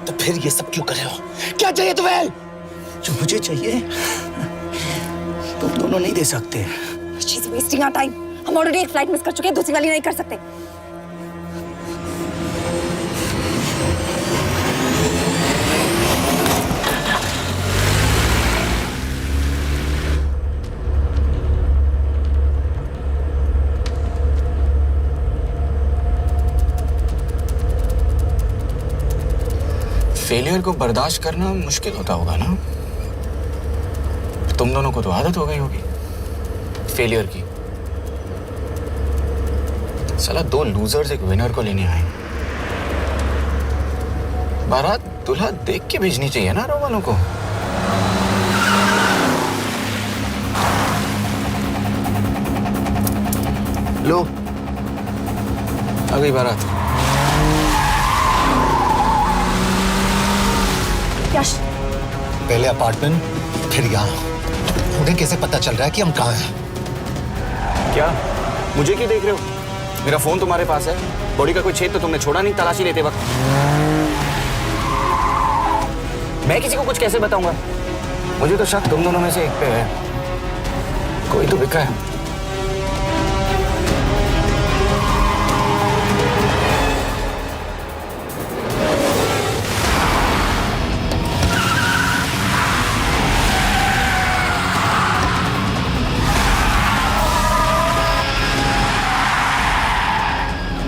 तो फिर ये सब क्यों कर रहे हो? क्या चाहिए तुम्हें? जो मुझे चाहिए तुम दोनों नहीं दे सकते। She's wasting our time. हम ऑलरेडी एक फ्लाइट मिस कर चुके हैं, दूसरी वाली नहीं कर सकते। फेलियर को बर्दाश्त करना मुश्किल होता होगा ना? तुम दोनों को तो आदत हो गई होगी फेलियर की। साला 2 लूजर्स एक विनर को लेने आए। बारात दूल्हा देख के भेजनी चाहिए ना रो वालों को। लो, आ गई बारात। यश, पहले अपार्टमेंट, फिर यहाँ। उन्हें कैसे पता चल रहा है कि हम कहाँ हैं? क्या मुझे क्यों देख रहे हो? मेरा फोन तुम्हारे पास है। बॉडी का कोई छेद तो तुमने छोड़ा नहीं तलाशी लेते वक्त। मैं किसी को कुछ कैसे बताऊंगा? मुझे तो शक तुम दोनों में से एक पे है। कोई तो बिका है।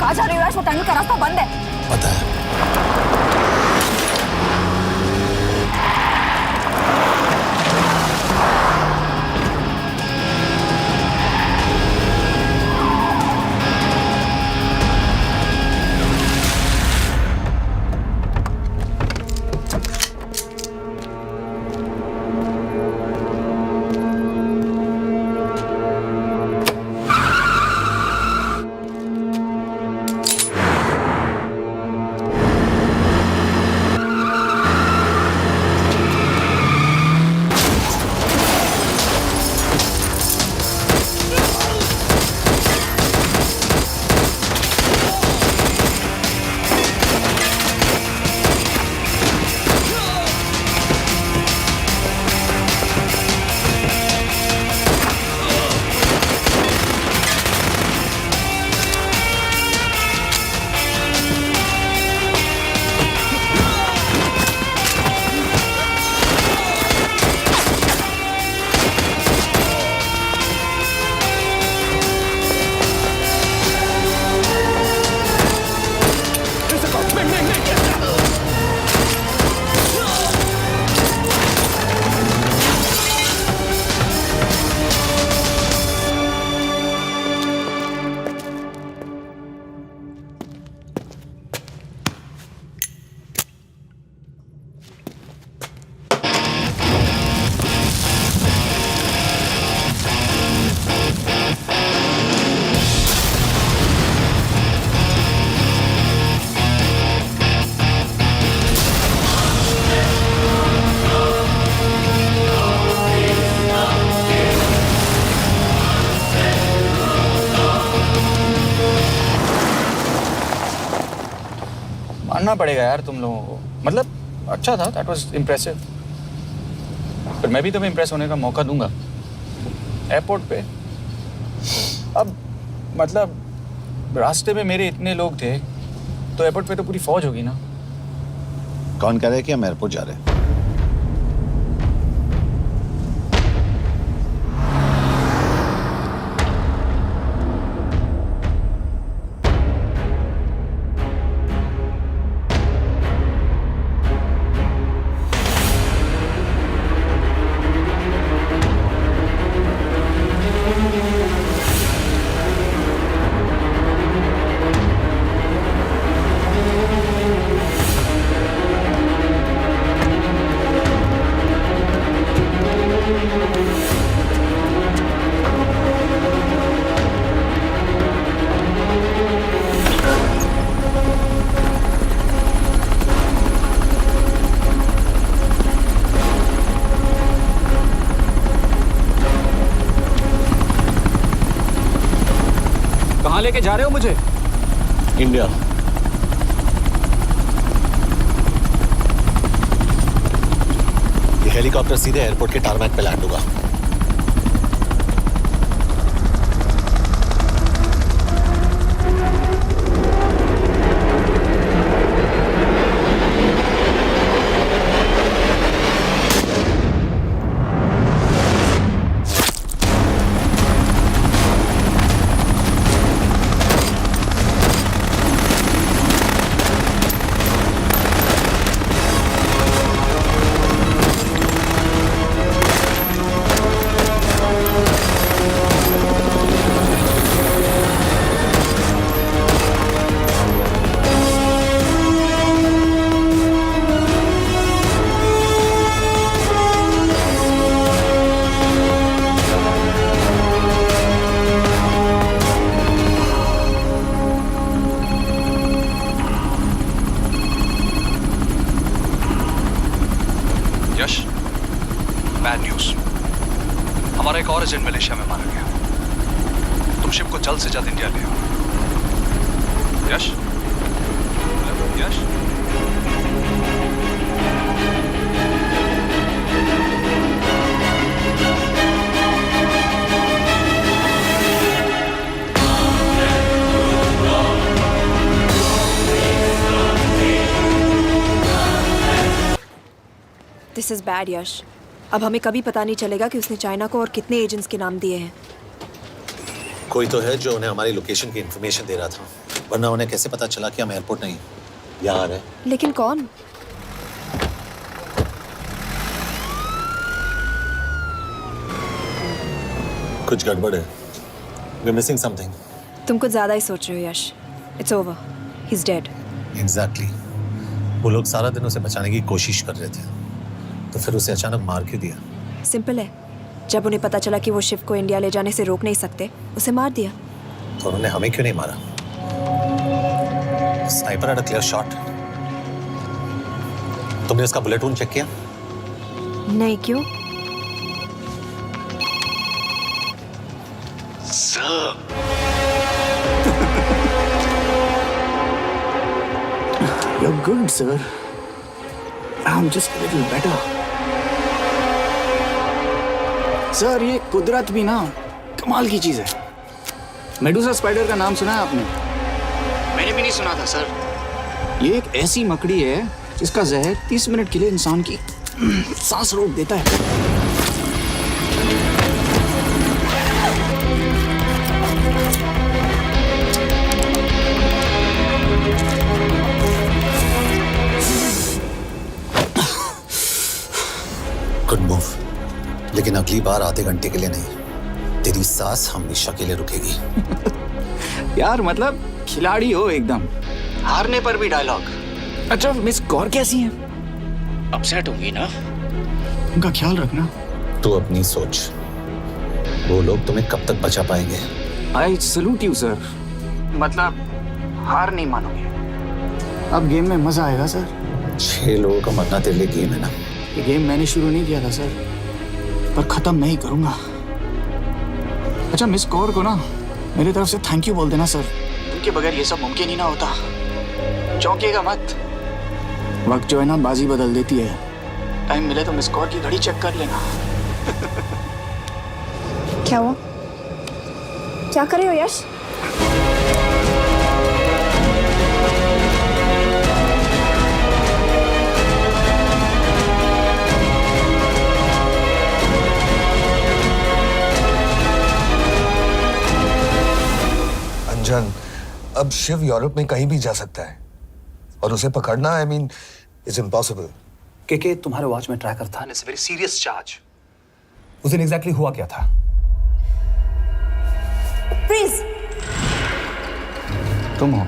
कहाँ जा रही हो यश? वो टनल का रास्ता बंद है। पता है। मानना पड़ेगा यार तुम लोगों को। मतलब अच्छा था, दैट वाज इम्प्रेसिव। पर मैं भी तुम्हें इम्प्रेस होने का मौका दूंगा एयरपोर्ट पे। अब मतलब रास्ते में मेरे इतने लोग थे तो एयरपोर्ट पे तो पूरी फौज होगी ना। कौन कह रहा है कि हम एयरपोर्ट जा रहे हैं? कहाँ लेके जा रहे हो मुझे? इंडिया। ये हेलीकॉप्टर सीधे एयरपोर्ट के टारमैक पे लैंड होगा। यश, बैड न्यूज। हमारा एक और एजेंट मलेशिया में मारा गया। तुम शिप को जल्द से जल्द इंडिया ले आओ। यश, यश। दिस इज बैड यश। अब हमें कभी पता नहीं चलेगा कि उसने चाइना को और कितने एजेंट्स के नाम दिए हैं। कोई तो है जो उन्हें हमारी लोकेशन की इंफॉर्मेशन दे रहा था, वरना उन्हें कैसे पता चला कि हम एयरपोर्ट नहीं यहाँ है। लेकिन कौन? कुछ गड़बड़ है। We're missing something. तुम कुछ ज्यादा ही सोच रहे हो Yash. It's over, he is dead. Exactly. वो लोग सारा दिन उसे बचाने की कोशिश कर रहे थे, तो फिर उसे अचानक मार क्यों दिया? सिंपल है, जब उन्हें पता चला कि वो शिव को इंडिया ले जाने से रोक नहीं सकते, उसे मार दिया। तो उन्होंने हमें क्यों नहीं मारा? Sniper had a clear shot. तुमने उसका बुलेट वूंड चेक किया? नहीं, क्यों? You're good, sir. I'm just a little better. Sir, ये कुदरत भी ना कमाल की चीज है। मेडुसा स्पाइडर का नाम सुना है आपने? मैंने भी नहीं सुना था सर। ये एक ऐसी मकड़ी है जिसका जहर 30 मिनट के लिए इंसान की सांस रोक देता है। गुड मूव, लेकिन अगली बार आधे घंटे के लिए नहीं। तेरी सांस हमेशा के लिए रुकेगी। यार मतलब खिलाड़ी हो एकदम, हारने पर भी डायलॉग। अच्छा, मिस कौर कैसी हैं? अपसेट होंगी ना? उनका ख्याल रखना। तू अपनी सोच, वो लोग तुम्हें कब तक बचा पाएंगे? I salute you sir. मतलब हार नहीं मानोगे। अब गेम में मजा आएगा सर। 6 लोगों का मरना तेरे लिए गेम है ना? ये गेम मैंने शुरू नहीं किया था सर, पर खत्म मैं ही करूंगा। अच्छा, मिस कौर को ना मेरी तरफ से थैंक यू बोल देना सर। उनके बगैर ये सब मुमकिन ही ना होता। चौंकिएगा मत, वक्त जो है ना बाजी बदल देती है। टाइम मिले तो मिस कौर की घड़ी चेक कर लेना। क्या हुआ? क्या कर रहे हो यश? अंजन, अब शिव यूरोप में कहीं भी जा सकता है और उसे पकड़ना, आई मीन, इट्स इम्पॉसिबल। के तुम्हारे वॉच में ट्रैकर था, इट्स वेरी सीरियस चार्ज। उस दिन एग्जैक्टली हुआ क्या था? प्लीज। तुम हो?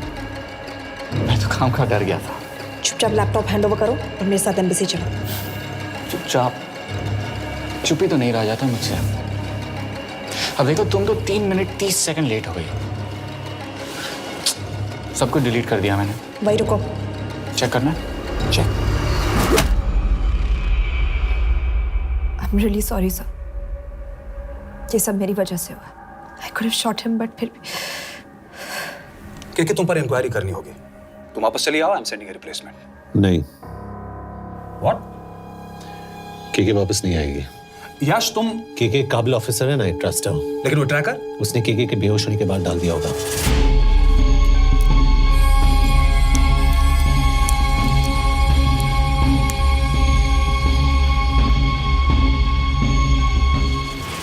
मैं तो काम का डर गया था। चुपचाप लैपटॉप हैंड ओवर करो और मेरे साथ एम्बेसी चलो। चुपचाप? चुप ही तो नहीं रहा जाता मुझसे। अब देखो, तुम तो 3 मिनट 30 सेकंड लेट हो गई। सब कुछ डिलीट कर दिया मैंने। वही रुको, चेक करना? Check. I am really sorry sir, ये सब मेरी वजह से हुआ। I could have shot him, but फिर भी। के तुम पर इंक्वायरी करनी होगी। तुम वापस चली आओ, I am sending a replacement. नहीं। व्हाट? के वापस नहीं आएगी। यश, तुम के काबिल ऑफिसर है ना, आई ट्रस्ट हूं। लेकिन वो ट्रैकर उसने के बेहोश होने के बाद डाल दिया होगा।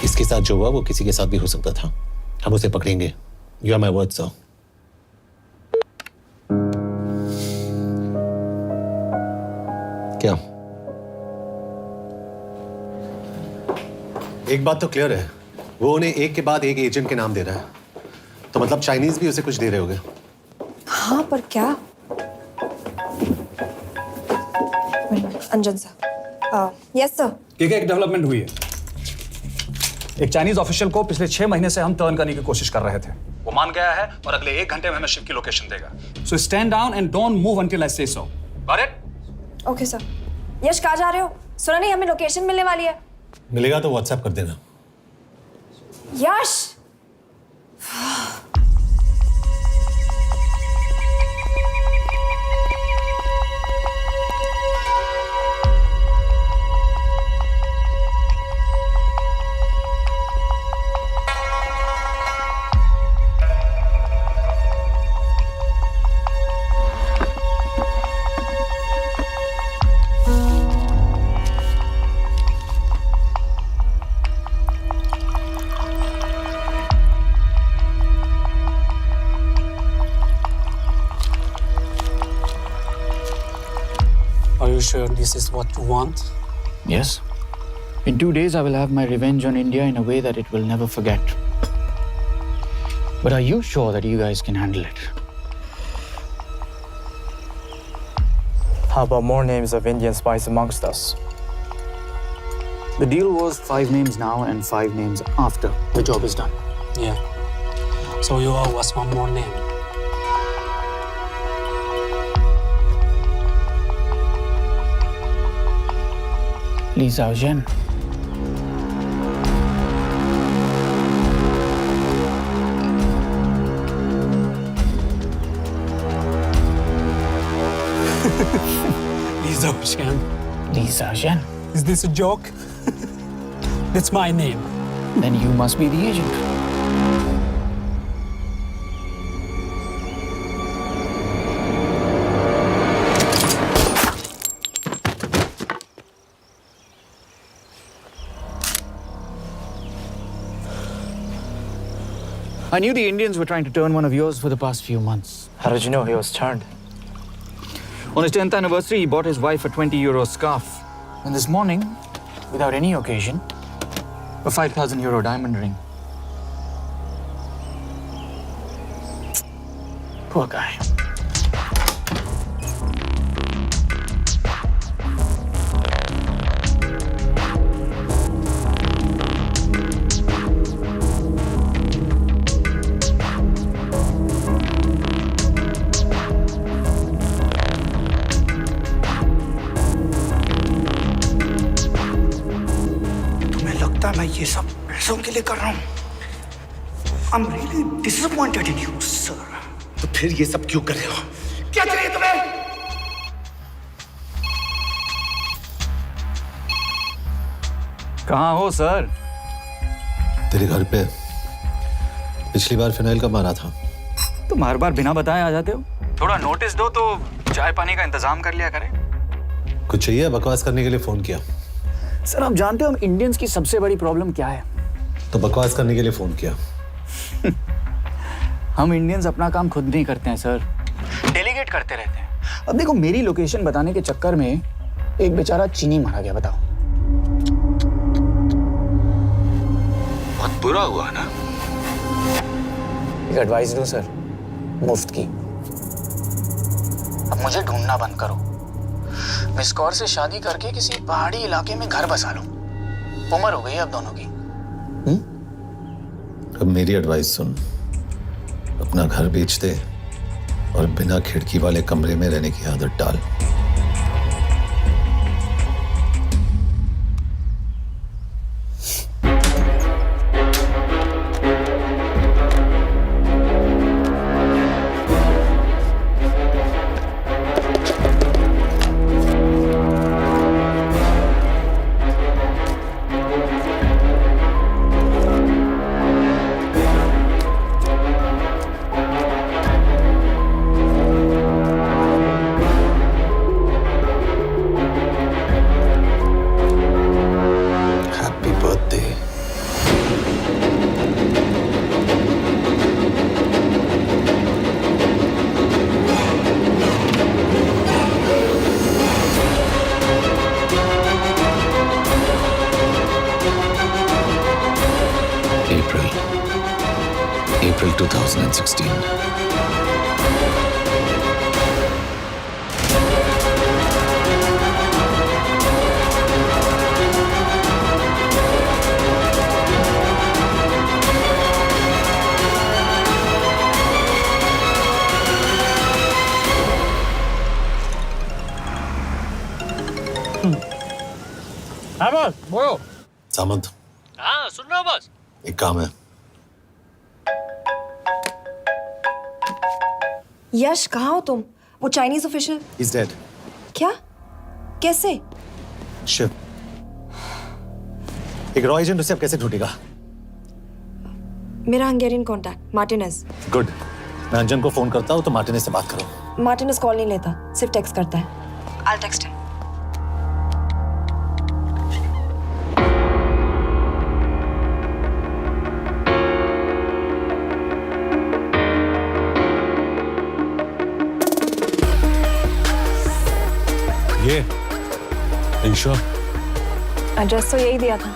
इसके साथ जो हुआ वो किसी के साथ भी हो सकता था। हम उसे पकड़ेंगे। You are my word sir. क्या? एक बात तो क्लियर है, वो उन्हें एक के बाद एक एजेंट के नाम दे रहा है, तो मतलब चाइनीज भी उसे कुछ दे रहे होंगे। हाँ, पर क्या? अंजन सर। Yes sir. एक डेवलपमेंट हुई है। एक चाइनीज ऑफिशियल को पिछले 6 महीने से हम टर्न करने की कोशिश कर रहे थे। वो मान गया है और अगले 1 घंटे में हमें शिप की लोकेशन देगा। So stand down and don't move until I say so. Got it? Okay sir. Yash, कहाँ जा रहे हो? सुना नहीं, हमें लोकेशन मिलने वाली है। मिलेगा तो व्हाट्सएप कर देना। यश, Are you sure this is what you want? Yes. In 2 days, I will have my revenge on India in a way that it will never forget. But are you sure that you guys can handle it? How about more names of Indian spies amongst us? The deal was 5 names now and 5 names after the job is done. Yeah. So you owe us one more name. Li Xiaozhen. Li Xiaozhen. Li Xiaozhen. Is this a joke? That's my name. Then you must be the agent. I knew the Indians were trying to turn one of yours for the past few months. How did you know he was turned? On his 10th anniversary, he bought his wife a 20-euro scarf. And this morning, without any occasion, a 5,000-euro diamond ring. Poor guy. मैं ये सब पैसों के लिए कर रहा हूँ। I'm really disappointed in you, sir. तो फिर ये सब क्यों कर रहे हो? क्या चाहिए तुम्हें? कहाँ हो सर? तेरे घर पे पिछली बार फिनाइल का मारा था। तुम हर बार बिना बताए आ जाते हो। थोड़ा नोटिस दो तो चाय पानी का इंतजाम कर लिया करें। कुछ चाहिए? बकवास करने के लिए फोन किया। सर आप जानते हो हम इंडियंस की सबसे बड़ी प्रॉब्लम क्या है? तो बकवास करने के लिए फोन किया। हम इंडियंस अपना काम खुद नहीं करते हैं सर, डेलीगेट करते रहते हैं। अब देखो मेरी लोकेशन बताने के चक्कर में एक बेचारा चीनी मारा गया, बताओ। बहुत बुरा हुआ ना? एक एडवाइस दो सर, मुफ्त की। अब मुझे ढूंढना बंद करो। मिस कौर से शादी करके किसी पहाड़ी इलाके में घर बसा लो। उम्र हो गई है अब दोनों की। अब मेरी एडवाइस सुन, अपना घर बेच दे और बिना खिड़की वाले कमरे में रहने की आदत डाल। April 2016. हाँ बॉस बोलो। सामंत, हाँ सुन रहा हूँ बॉस। एक काम है। यश कहाँ हो तुम? वो चाइनीज ऑफिशियल He's dead. क्या? कैसे? शिव, एक रॉ एजेंट उसे अब कैसे ढूंढेगा? मेरा हंगेरियन कॉन्टैक्ट मार्टिनेज। गुड, मैं अंजन को फोन करता हूँ तो मार्टिनेज से बात करो। मार्टिनेज कॉल नहीं लेता, सिर्फ टेक्स्ट करता है। I'll text him. ये ईशा, एड्रेस तो यही दिया था।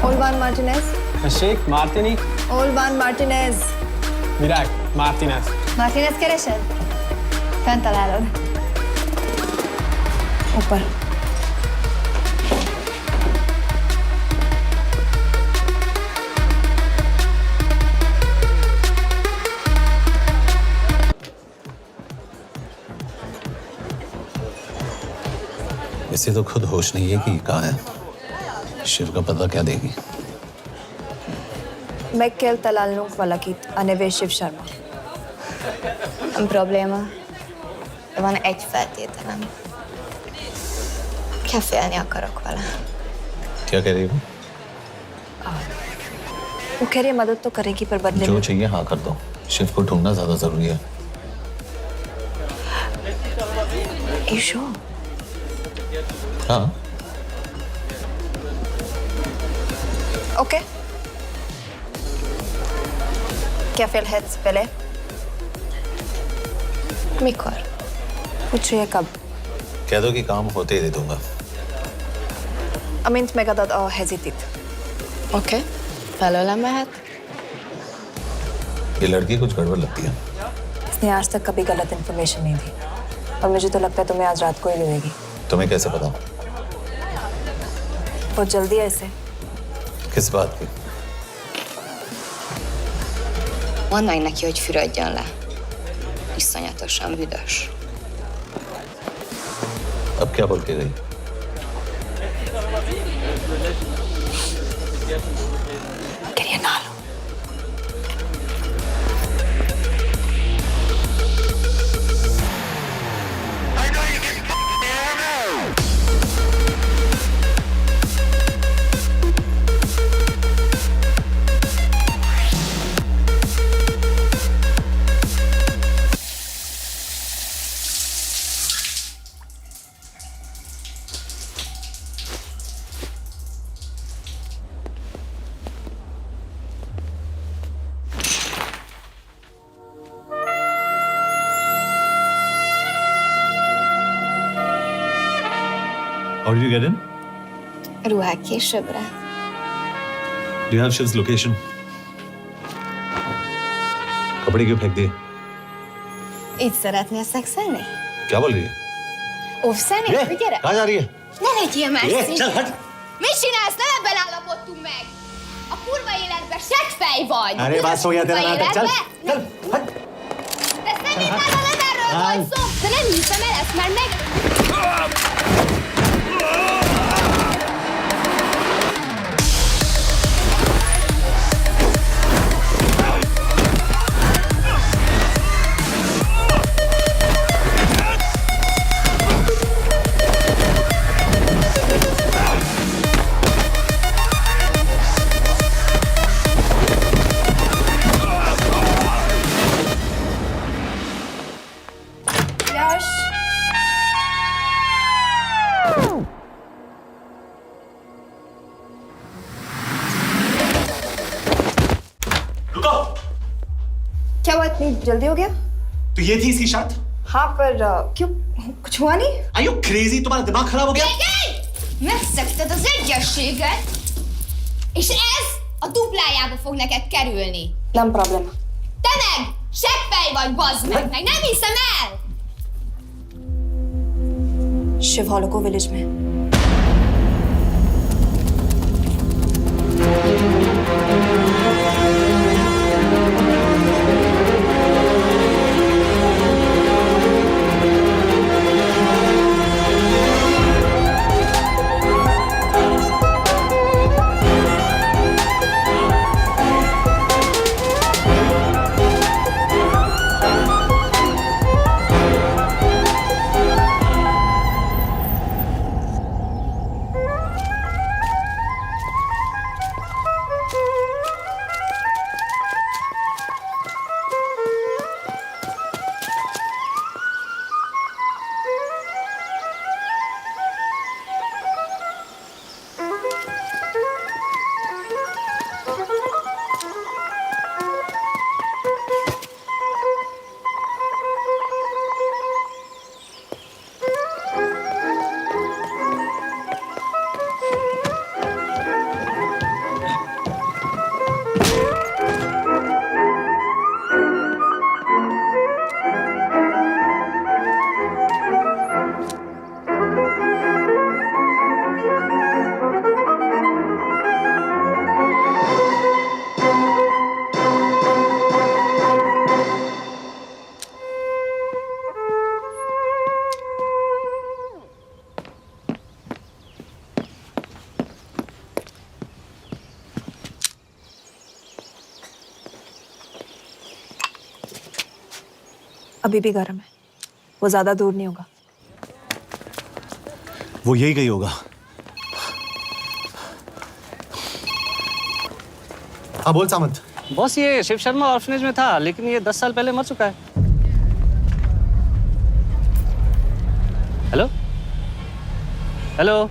Olvan Martinez. Sheikh Martini. Olvan Martinez. Virág Martinez. Martinez keresed? Fent találod. ऊपर। इसे तो खुद होश नहीं है कि कहाँ है। शिव का पता क्या देगी? Mekkel találnunk valakit, a neve Shiv Sharma. Nem probléma. De van egy feltételem. Kefélni akarok vele. क्या कह रही हो? वो कह रही है मदद तो करेगी पर बदले जो में। चाहिए हाँ कर दो। शिव को ढूंढना ज्यादा जरूरी है। ईशो, हाँ okay. Kefél hetsz vele? Mikor? पूछ रही है कब? कह दो कि काम होते ही दे दूंगा। Amint megadod a hezitit. Oké. Felőlem mehet? ये लड़की कुछ गड़बड़ लगती है। इसने आज तक कभी गलत इन्फॉर्मेशन नहीं दी और मुझे तो लगता है तुम्हें आज रात को ही मिलेगी। तुम्हें कैसे पता? बहुत जल्दी है इसे। किस बात की? Mondd meg neki, hogy fürödjön le. Iszonyatosan büdös. अब क्या बोल के गई? करिए ना लो। How did you get in? Ruhák későbbre. Do you have Shiv's location? कपड़े क्यों फेंक दिए? Így szeretnél szexelni? क्या बोल रही है? Óvszerni? Gyere! कहाँ जा रही है? Ne legyél messzi! चल हट! Mit csinálsz? Nem ebben állapodtunk meg! A kurva életben seggfej vagy! अरे बात हो गया तेरा नाटक, चल चल हट। De szerintem nem erről volt szó! De nem hiszem el ezt, mert meg... यश, रुको। क्या हुआ? इतनी जल्दी हो गया? तो ये थी इसकी शर्त? हाँ पर क्यों? कुछ हुआ नहीं? Are you crazy? तुम्हारा दिमाग खराब हो गया? Megszegted az egyességet, és ez a duplájába fog neked kerülni. Nem probléma. Te meg! Seggfej vagy, bazd meg! Nem hiszem el! Shiv हॉलोको विलेज में। अभी भी गर्म है, वो ज्यादा दूर नहीं होगा। वो यही गई होगा। हाँ बोल सामंत। बॉस ये शिव शर्मा ऑर्फनेज में था, लेकिन ये 10 साल पहले मर चुका है। Hello hello.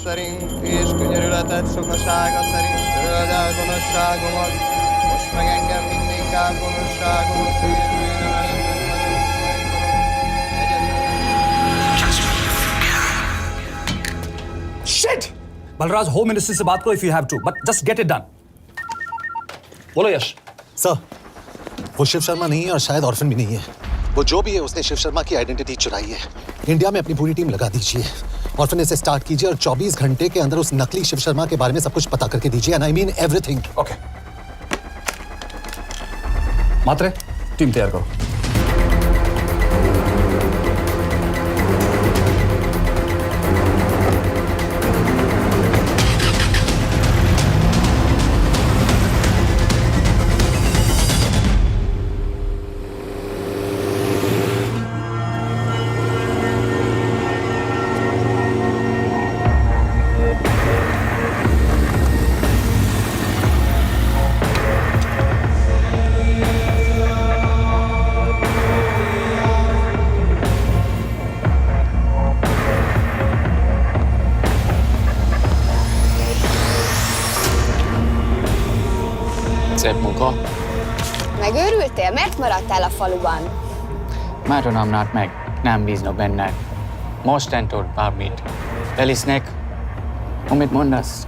Szerint és könyörületet sokasága szerint töröld el gonoszságomat, most meg engem mindinkább gonoszságomat sérülne velem. Shit! Balraj, home ministry से बात करो if you have to, but just get it done. बोलो यश। सर, वो शिव शर्मा नहीं है और शायद ऑर्फन भी नहीं है। वो जो भी है उसने शिव शर्मा की आइडेंटिटी चुराई है। इंडिया में अपनी पूरी टीम लगा दीजिए, ऑर्फनेज से स्टार्ट कीजिए और 24 घंटे के अंदर उस नकली शिव शर्मा के बारे में सब कुछ पता करके दीजिए। And I mean everything. Okay. Matre, team तैयार करो। Szép munka. Megőrültél? Miért maradtál a faluban? Máron amnát meg, nem bíznak benned. Mostantól bármit. Elisznek, amit mondasz.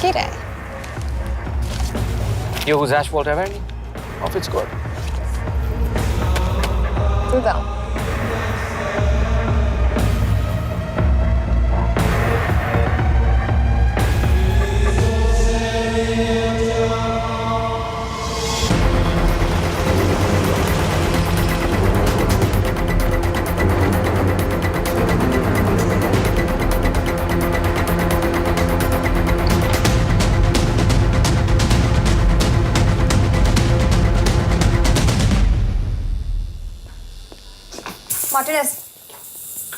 Király. Jó húzás volt everni? A fickor? Tudom. Martinez,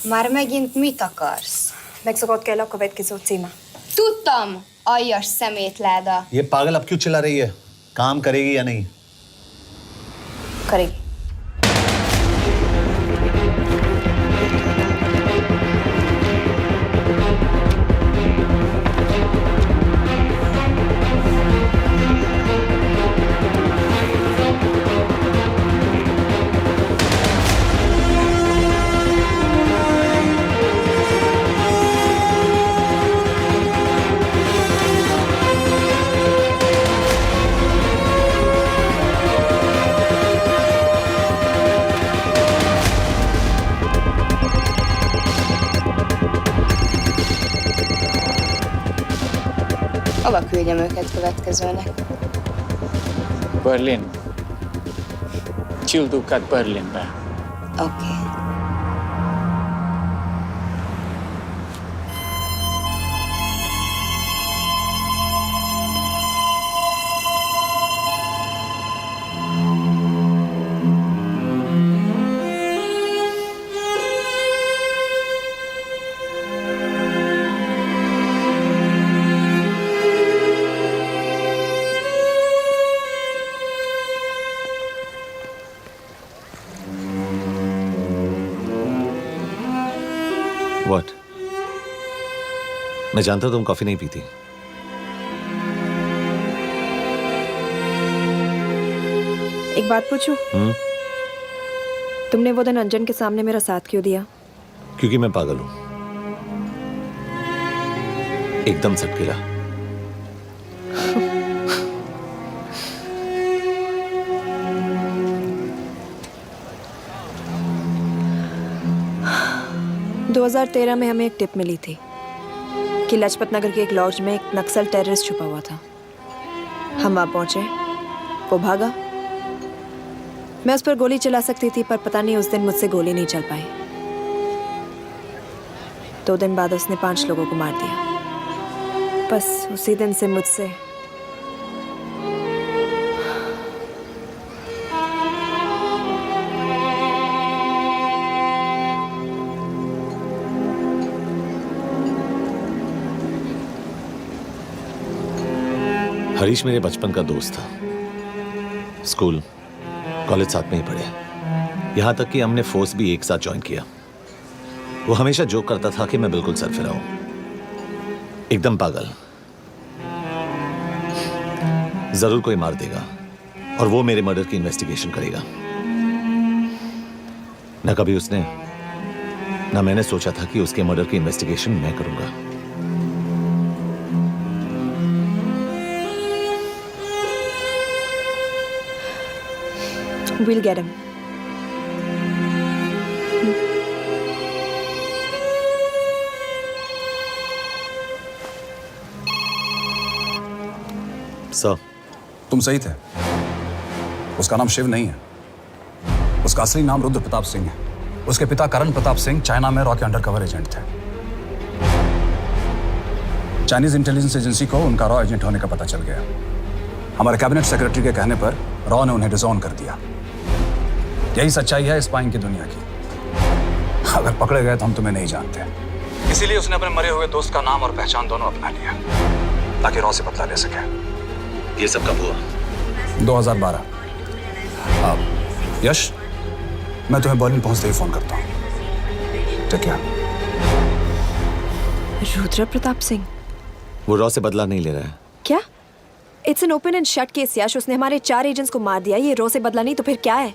Már megint mit akarsz? megszokott kell a következő címe. Tudtam, aljas szemétláda. ये पागल अब क्यों चिल्ला रही है? काम करेगी या नहीं? करेगी। Hova küldjem őket következőnek? Berlin. Küldőket Berlinbe. Oké. मैं जानता हूं तुम कॉफी नहीं पीती। एक बात पूछूं? तुमने वो दिन अंजन के सामने मेरा साथ क्यों दिया? क्योंकि मैं पागल हूं, एकदम सटकेला। – 2013 में हमें एक टिप मिली थी कि लाजपत नगर के एक लॉज में एक नक्सल टेररिस्ट छुपा हुआ था। हम वहां पहुंचे, वो भागा। मैं उस पर गोली चला सकती थी, पर पता नहीं उस दिन मुझसे गोली नहीं चल पाई। 2 दिन बाद उसने 5 लोगों को मार दिया। बस उसी दिन से मुझसे हरीश मेरे बचपन का दोस्त था। स्कूल कॉलेज साथ में ही पढ़े, यहां तक कि हमने फोर्स भी एक साथ ज्वाइन किया। वो हमेशा जोक करता था कि मैं बिल्कुल सरफिरा हूं, एकदम पागल। जरूर कोई मार देगा और वो मेरे मर्डर की इन्वेस्टिगेशन करेगा। न कभी उसने न मैंने सोचा था कि उसके मर्डर की इन्वेस्टिगेशन मैं करूंगा। We'll get him. सर, तुम सही थे। उसका नाम शिव नहीं है, उसका असली नाम रुद्र प्रताप सिंह है। उसके पिता करण प्रताप सिंह चाइना में रॉ के अंडरकवर एजेंट थे। चाइनीज इंटेलिजेंस एजेंसी को उनका रॉ एजेंट होने का पता चल गया। हमारे कैबिनेट सेक्रेटरी के कहने पर रॉ ने उन्हें डिसऑन कर दिया। यही सच्चाई है स्पाइंग की दुनिया की। अगर पकड़े गए तो हम तुम्हें नहीं जानते, इसीलिए उसने अपने मरे हुए दोस्त का नाम और पहचान दोनों अपना लिया ताकि रॉ से बदला ले सके। ये सब कब हुआ? 2012। अब यश, मैं तुम्हें बर्लिन पहुंचते ही फोन करता हूँ। ठीक है? रुद्र प्रताप सिंह वो रॉ से बदला नहीं ले रहा है। क्या? It's an open and shut case Yash. उसने हमारे 4 एजेंट्स को मार दिया। ये रॉ से बदला नहीं तो फिर क्या है?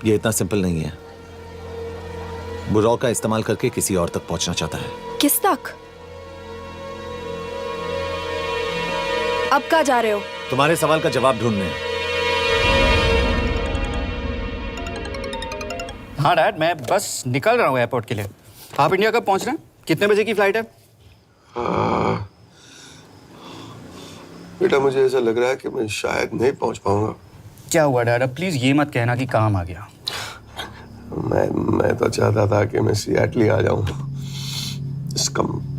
ये इतना सिंपल नहीं है। वो रॉ का इस्तेमाल करके किसी और तक पहुंचना चाहता है। किस तक? अब कहाँ जा रहे हो? तुम्हारे सवाल का जवाब ढूंढने। हाँ डैड, मैं बस निकल रहा हूँ एयरपोर्ट के लिए। आप इंडिया कब पहुंच रहे हैं? कितने बजे की फ्लाइट है? बेटा, मुझे ऐसा लग रहा है कि मैं शायद नहीं पहुंच पाऊंगा। क्या हुआ डैड? अब प्लीज ये मत कहना कि काम आ गया। मैं तो चाहता था कि मैं सिएटल ही आ जाऊं,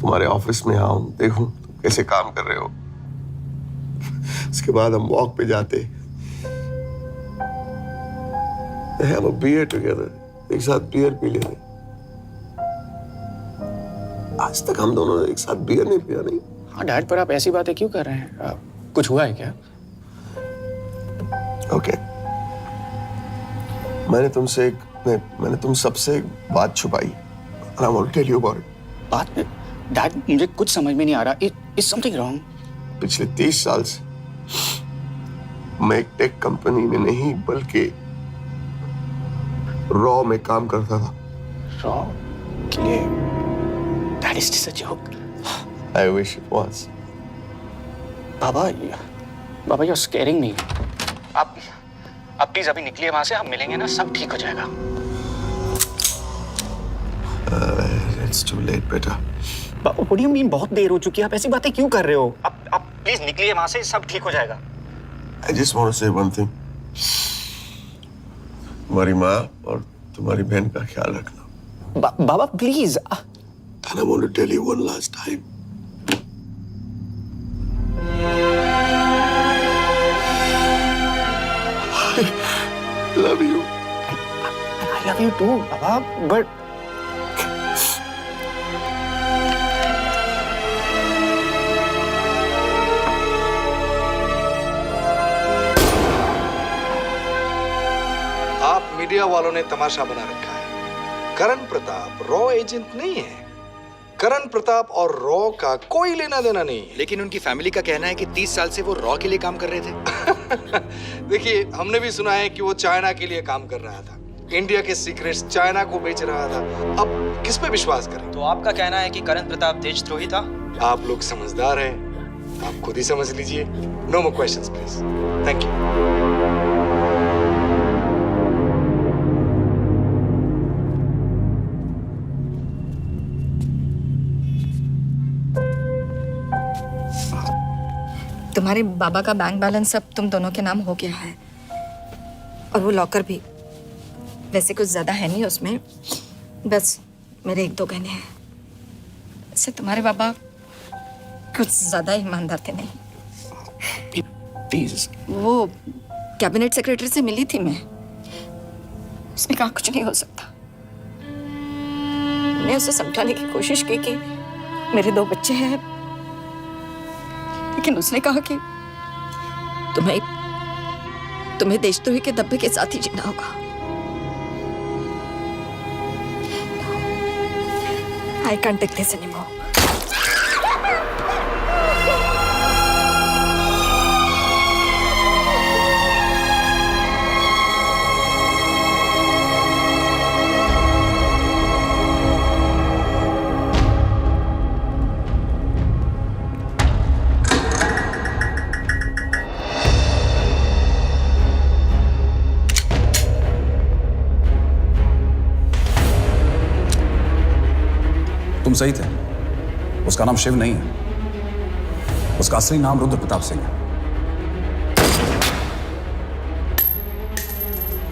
तुम्हारे ऑफिस में आऊं, देखूं तुम कैसे काम कर रहे हो। इसके बाद हम वॉक पे जाते, have a beer together, एक साथ बियर पी लेते। आज तक हम दोनों ने एक साथ बियर नहीं पिया। नहीं। हाँ डैड, पर आप ऐसी बातें क्यों कर रहे हैं? कुछ हुआ है क्या? ओके, मैंने तुम सबसे एक बात छुपाई। And I want to tell you about it. बात में डैड, मुझे कुछ समझ में नहीं आ रहा। Is something wrong? पिछले 30 साल से मैं एक टेक कंपनी में नहीं बल्कि रॉ में काम करता था। रॉ के लिए? Dad, is this a joke? I wish it was. Baba, you're scaring me. आप प्लीज अभी निकलिए वहां से, आप मिलेंगे ना, सब ठीक हो जाएगा। It's too late, बेटा। What do you mean बहुत देर हो चुकी है? आप ऐसी बातें क्यों कर रहे हो? आप प्लीज निकलिए वहां से, सब ठीक हो जाएगा। I just want to say one thing. तुम्हारी माँ और तुम्हारी बहन का ख्याल रखना। बाबा please. And I want to tell you one last time. I love you. I love you too, Baba, but आप मीडिया वालों ने तमाशा बना रखा है। करण प्रताप रॉ एजेंट नहीं है, करण प्रताप और रॉ का कोई लेना देना नहीं है। लेकिन उनकी फैमिली का कहना है कि 30 साल से वो रॉ के लिए काम कर रहे थे। देखिए, हमने भी सुना है कि वो चाइना के लिए काम कर रहा था, इंडिया के सीक्रेट्स चाइना को बेच रहा था। अब किस पे विश्वास करें? तो आपका कहना है कि करण प्रताप देशद्रोही था? आप लोग समझदार हैं, आप खुद ही समझ लीजिए। No more questions please. Thank you. तुम्हारे बाबा का बैंक बैलेंस अब तुम दोनों के नाम हो गया है, और वो लॉकर भी। वैसे कुछ ज्यादा है नहीं उसमें, बस मेरे 1-2 गहने हैं। वैसे तुम्हारे बाबा कुछ ज्यादा ईमानदार थे नहीं। प्लीज। वो कैबिनेट सेक्रेटरी से मिली थी मैं, उसने कहा कुछ नहीं हो सकता। मैंने उसे समझाने की कोशिश की कि मेरे 2 बच्चे हैं, लेकिन उसने कहा कि तुम्हें देशद्रोही के दब्बे के साथ ही जीना होगा। I can't take this anymore. तुम सही थे, उसका नाम शिव नहीं है, उसका असली नाम रुद्र प्रताप सिंह है।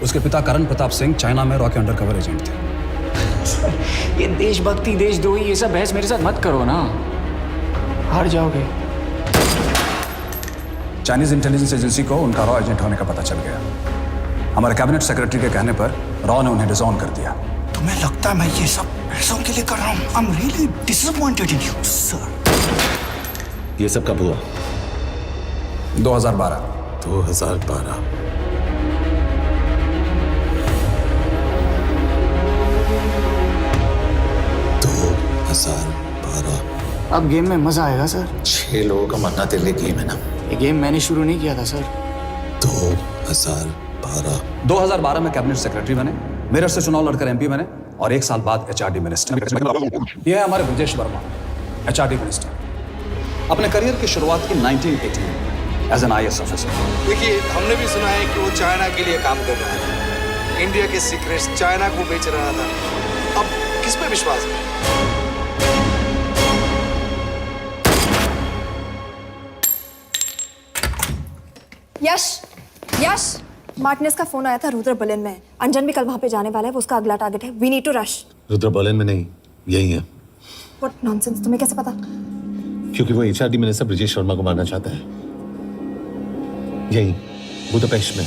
उसके पिता करण प्रताप सिंह चाइना में रॉ के अंडरकवर एजेंट थे। ये देशभक्ति, देशद्रोही, ये सब बहस मेरे साथ मत करो ना, हार जाओगे। चाइनीज इंटेलिजेंस एजेंसी को उनका रॉ एजेंट होने का पता चल गया। हमारे कैबिनेट सेक्रेटरी के कहने पर रॉ ने उन्हें डिसऑन कर दिया। तुम्हें लगता है मैं ये सब पैसों के लिए कर रहा हूँ? I'm really disappointed in you, sir. ये सब कब हुआ? 2012। 2012। अब गेम में मजा आएगा सर। 6 लोगों का मरना तेरे लिए गेम है ना? ये गेम मैंने शुरू नहीं किया था सर। 2012 में कैबिनेट सेक्रेटरी बने, मेरठ से चुनाव लड़कर एमपी बने, और 1 साल बाद एचआरडी मिनिस्टर। यह है हमारे ब्रजेश वर्मा, एचआरडी मिनिस्टर। अपने करियर की शुरुआत की 1980 में एज एन IAS ऑफिसर। देखिए, हमने भी सुना है कि वो चाइना के लिए काम कर रहा था, इंडिया के सीक्रेट्स चाइना को बेच रहा था। अब किस पे विश्वास करें? यश, मार्टिनेस का फोन आया था, रुद्र बर्लिन में। अंजन भी कल वहां पे जाने वाला है, वो उसका अगला टारगेट है। We need to rush. Rudra Berlin में नहीं, यही है। व्हाट नॉनसेंस, तुम्हें कैसे पता? क्योंकि वो HRD मिनिस्टर ब्रजेश वर्मा को मारना चाहता है, यही बुदापेस्ट में।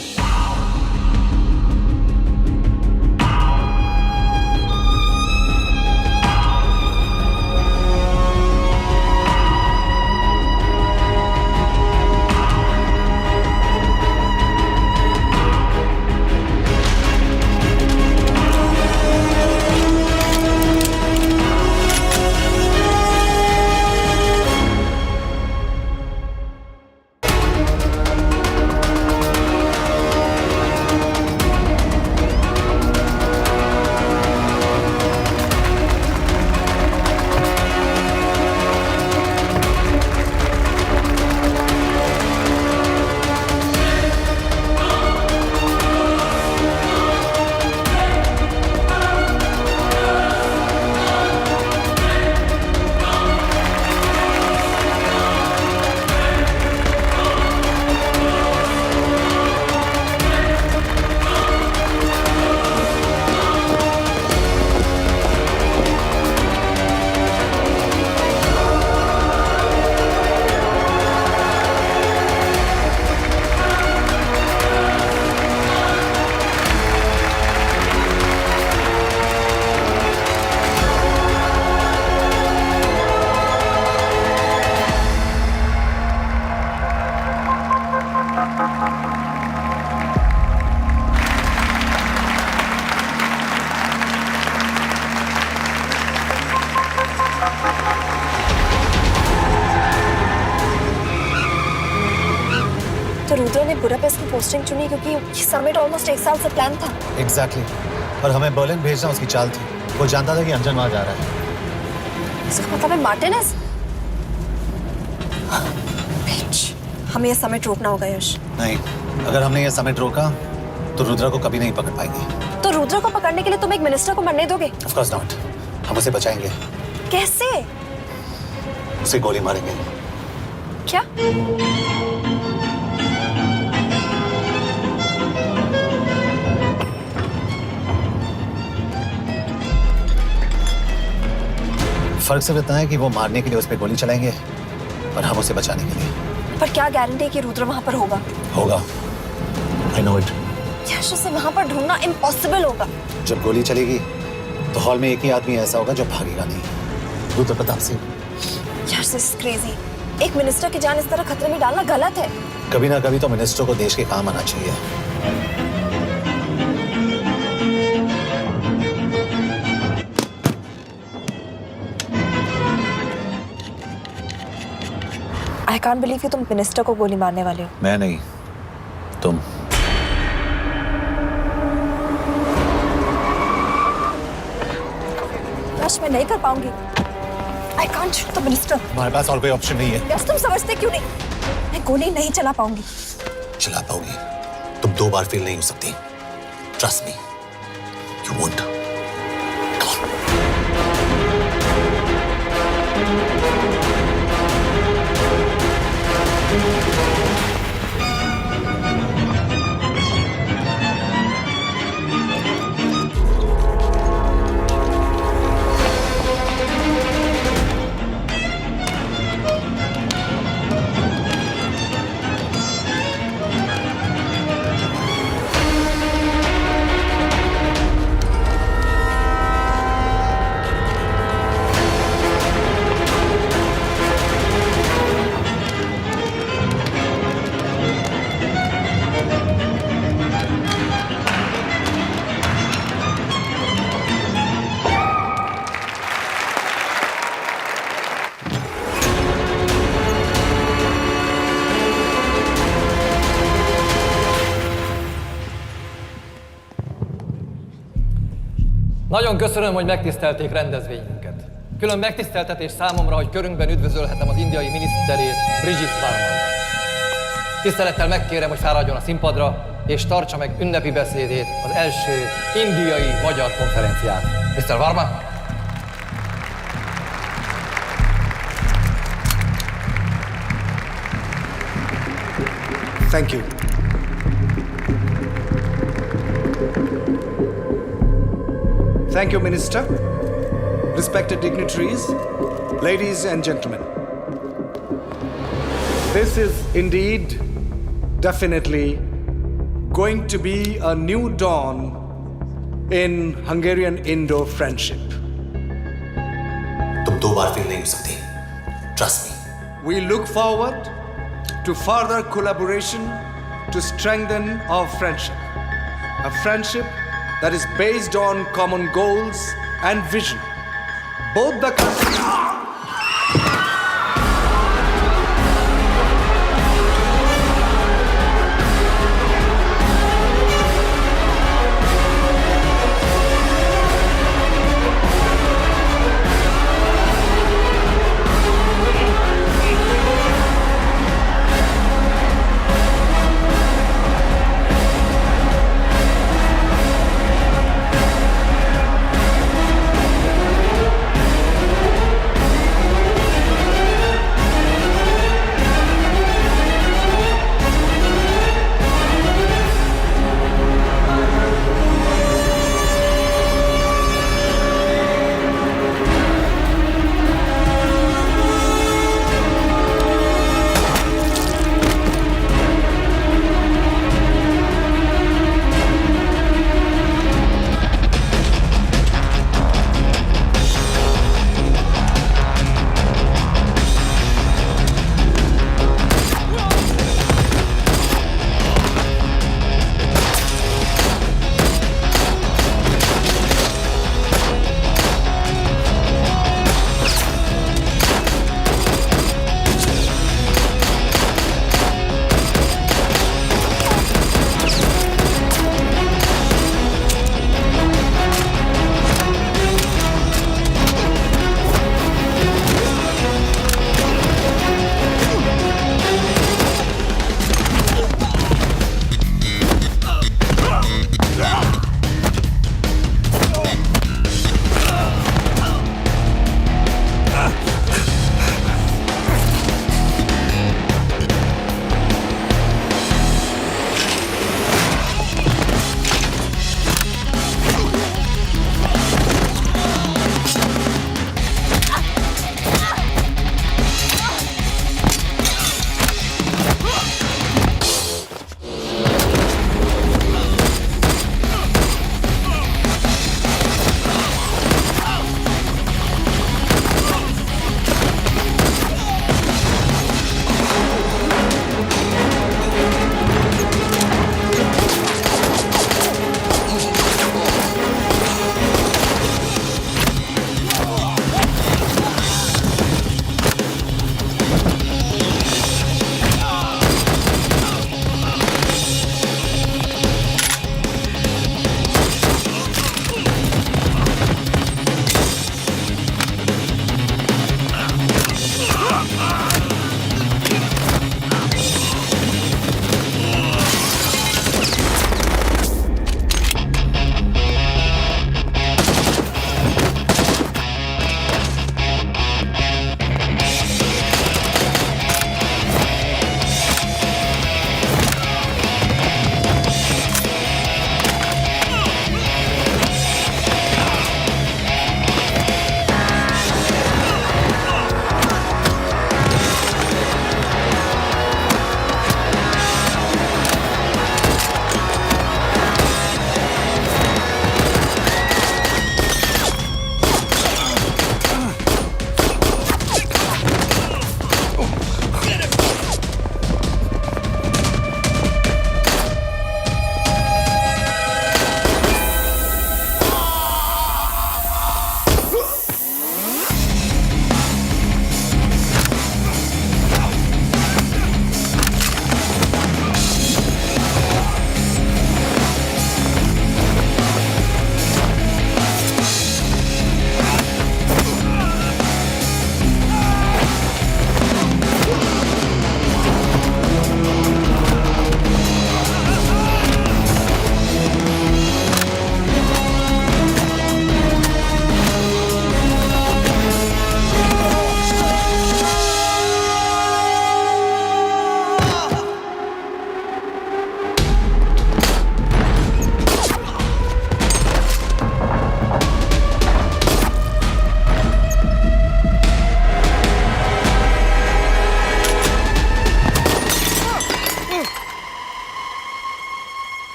रुद्र ने बुडापेस्ट की पोस्टिंग चुनी क्योंकि ये समिट ऑलमोस्ट 1 साल से प्लान था। एग्जैक्टली और हमें बर्लिन भेजना उसकी चाल थी। वो जानता था कि अंजन वहां जा रहा है। इसका मतलब है मार्टिनेज। हमें ये समिट रोकना होगा यश। नहीं, अगर हमने ये समिट रोका तो रुद्रा को कभी नहीं पकड़ पाएंगे। तो रुद्र को पकड़ने के लिए तुम एक मिनिस्टर को मरने दोगे? Of course not. हम उसे बचाएंगे। कैसे? उसे गोली मारेंगे। क्या? फर्क सिर्फ इतना है कि वो मारने के लिए उस पर गोली चलाएंगे और हम उसे बचाने के लिए। पर क्या गारंटी है कि रुद्र वहां पर होगा? होगा। I know it. यश से वहां पर ढूंढना इम्पॉसिबल होगा। जब गोली चलेगी तो हॉल में एक ही आदमी ऐसा होगा जो भागेगा नहीं। रुद्र प्रताप सिंह। यश इज क्रेजी। एक मिनिस्टर की जान इस तरह खतरे में डालना गलत है। कभी ना कभी तो मिनिस्टर को देश के काम आना चाहिए। आई कांट बिलीव कि तुम मिनिस्टर को गोली मारने वाले हो। मैं नहीं, तुम। यश मैं नहीं कर पाऊंगी। I can't shoot the minister. हमारे पास और कोई ऑप्शन नहीं है। यश तुम समझते क्यों नहीं? मैं गोली नहीं चला पाऊंगी। चला पाओगी। तुम 2 बार फेल नहीं हो सकती। Trust me, you won't. Nagyon köszönöm, hogy megtisztelték rendezvényünket. Külön megtiszteltetés számomra, hogy körünkben üdvözölhetem az indiai miniszterét, Brigitte Varman. Tisztelettel megkérem, hogy fáradjon a színpadra, és tartsa meg ünnepi beszédét az első indiai-magyar konferencián. Mr. Varman? Thank you. Thank you, Minister. Respected dignitaries, ladies and gentlemen. This is indeed, definitely, going to be a new dawn in Hungarian-Indo friendship. तुम 2 बार फेल नहीं हो सकती। Trust me. We look forward to further collaboration to strengthen our friendship. A friendship that is based on common goals and vision. Both the countries.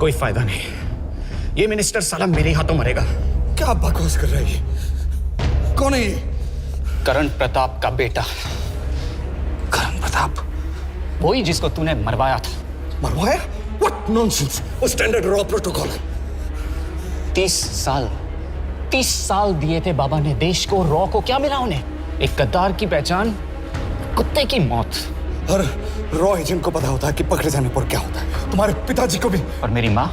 कोई फायदा नहीं, ये मिनिस्टर साला मेरे हाथों मरेगा। क्या बकवास कर रहा है ये? कौन है ये? करण प्रताप का बेटा। करण प्रताप? वही जिसको तूने मरवाया था। मरवाया? What nonsense! वो स्टैंडर्ड रॉ प्रोटोकॉल है। 30 साल दिए थे बाबा ने देश को। रॉ को क्या मिला उन्हें? एक गद्दार की पहचान, कुत्ते की मौत। और रॉ एजेंट को पता होता है कि पकड़े जाने पर क्या होता है। तुम्हारे पिताजी को भी। और मेरी माँ?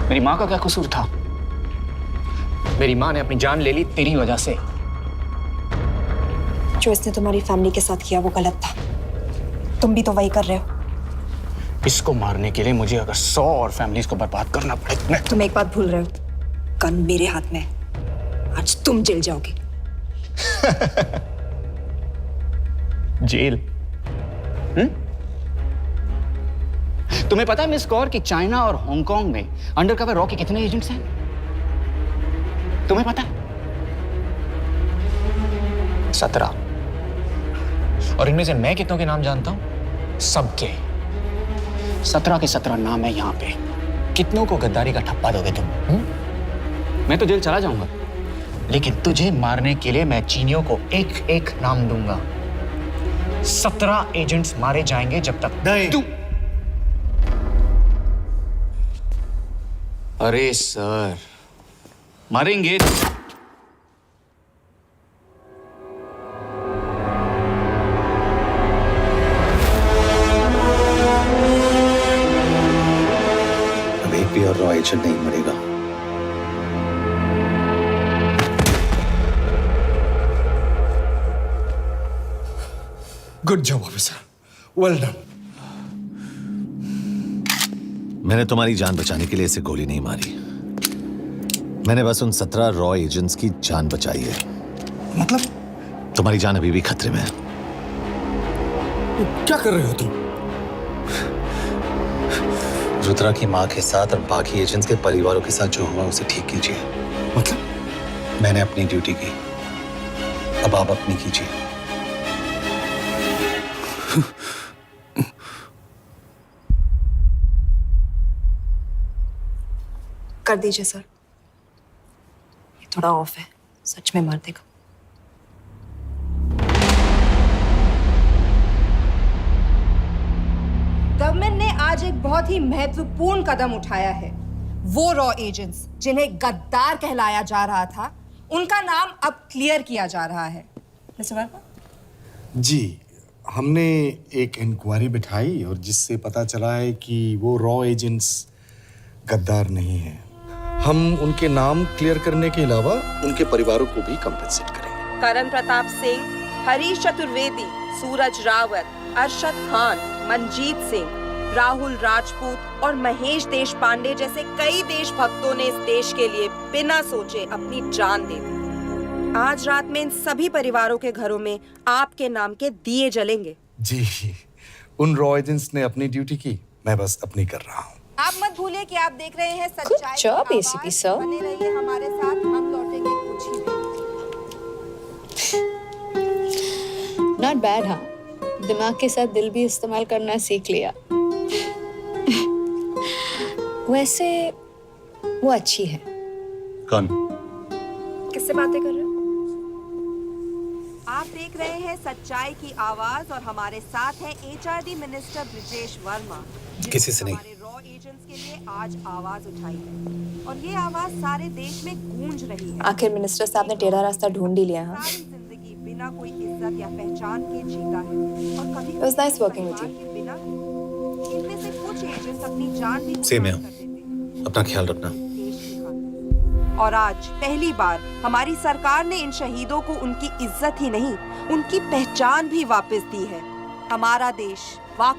मेरी माँ का क्या कसूर था? मेरी माँ ने अपनी जान ले ली तेरी वजह से। जो इसने तुम्हारी फैमिली के साथ किया वो गलत था। तुम भी तो वही कर रहे हो। इसको मारने के लिए मुझे अगर 100 और फैमिलीज को बर्बाद करना पड़े। तुम एक बात भूल रहे हो, गन मेरे हाथ में। आज तुम जेल जाओगे। जेल? तुम्हें पता है मिस कौर कि चाइना और हांगकांग में अंडरकवर रॉ के कितने एजेंट्स हैं? तुम्हें पता है? 17। और इनमें से मैं कितनों के नाम जानता हूं? सबके। 17 के 17 नाम है यहां पे। कितनों को गद्दारी का ठप्पा दोगे तुम? मैं तो जेल चला जाऊंगा, लेकिन तुझे मारने के लिए मैं चीनियों को एक एक नाम दूंगा। 17 एजेंट्स मारे जाएंगे जब तक तू। अरे सर, मारेंगे। अब एक भी और रॉ एजेंट नहीं मरेगा। Good job officer, well done. मैंने तुम्हारी जान बचाने के लिए इसे गोली नहीं मारी। मैंने बस उन 17 रॉ एजेंट्स की जान बचाई है। मतलब? तुम्हारी जान अभी भी खतरे में है। क्या कर रहे हो तुम? रुद्रा की माँ के साथ और बाकी एजेंट्स के परिवारों के साथ जो हुआ उसे ठीक कीजिए। मतलब? मैंने अपनी ड्यूटी की, अब आप अपनी कीजिए। कर दीजिए सर, ये थोड़ा ऑफ है, सच में मार देगा। गवर्नमेंट ने आज एक बहुत ही महत्वपूर्ण कदम उठाया है। वो रॉ एजेंट्स जिन्हें गद्दार कहलाया जा रहा था, उनका नाम अब क्लियर किया जा रहा है। मिस्टर वर्मा? जी, हमने एक इंक्वायरी बिठाई और जिससे पता चला है कि वो रॉ एजेंट्स गद्दार नहीं हैं। हम उनके नाम क्लियर करने के अलावा उनके परिवारों को भी कंपेंसेट करेंगे। करण प्रताप सिंह, हरीश चतुर्वेदी, सूरज रावत, अरशद खान, मनजीत सिंह, राहुल राजपूत और महेश देशपांडे जैसे कई देशभक्तों ने इस देश के लिए बिना सोचे अपनी जान दे दी। आज रात में इन सभी परिवारों के घरों में आपके नाम के दिए जलेंगे। जी, उन रॉ एजेंट्स ने अपनी ड्यूटी की, मैं बस अपनी कर रहा हूँ। आप मत भूलिए कि आप देख रहे हैं सच्चाई की आवाज़। बने रहिए हमारे साथ, हम लौटेंगे कुछ ही देर। Not bad. हाँ, दिमाग के साथ दिल भी इस्तेमाल करना सीख लिया। वैसे वो अच्छी है। कौन? किससे बातें कर रहे हो? आप देख रहे हैं सच्चाई की आवाज और हमारे साथ है HRD मिनिस्टर ब्रिजेश वर्मा। किसी से नहीं। रॉ एजेंट्स के लिए आज आवाज उठाई है और ये आवाज सारे देश में गूंज रही है। आखिर मिनिस्टर साहब ने टेढ़ा रास्ता ढूंढ ही लिया। हाँ, सारी जिंदगी बिना कोई इज्जत या पहचान के जीता है और कभी It was nice working with you. बिना इनमें से कुछ एजेंट्स अपनी जान भी सेम है। अपना ख्याल रखना। और आज पहली बार हमारी सरकार ने इन शहीदों को उनकी इज्जत ही नहीं, उनकी पहचान भी वापस दी है। हमारा देश वाकई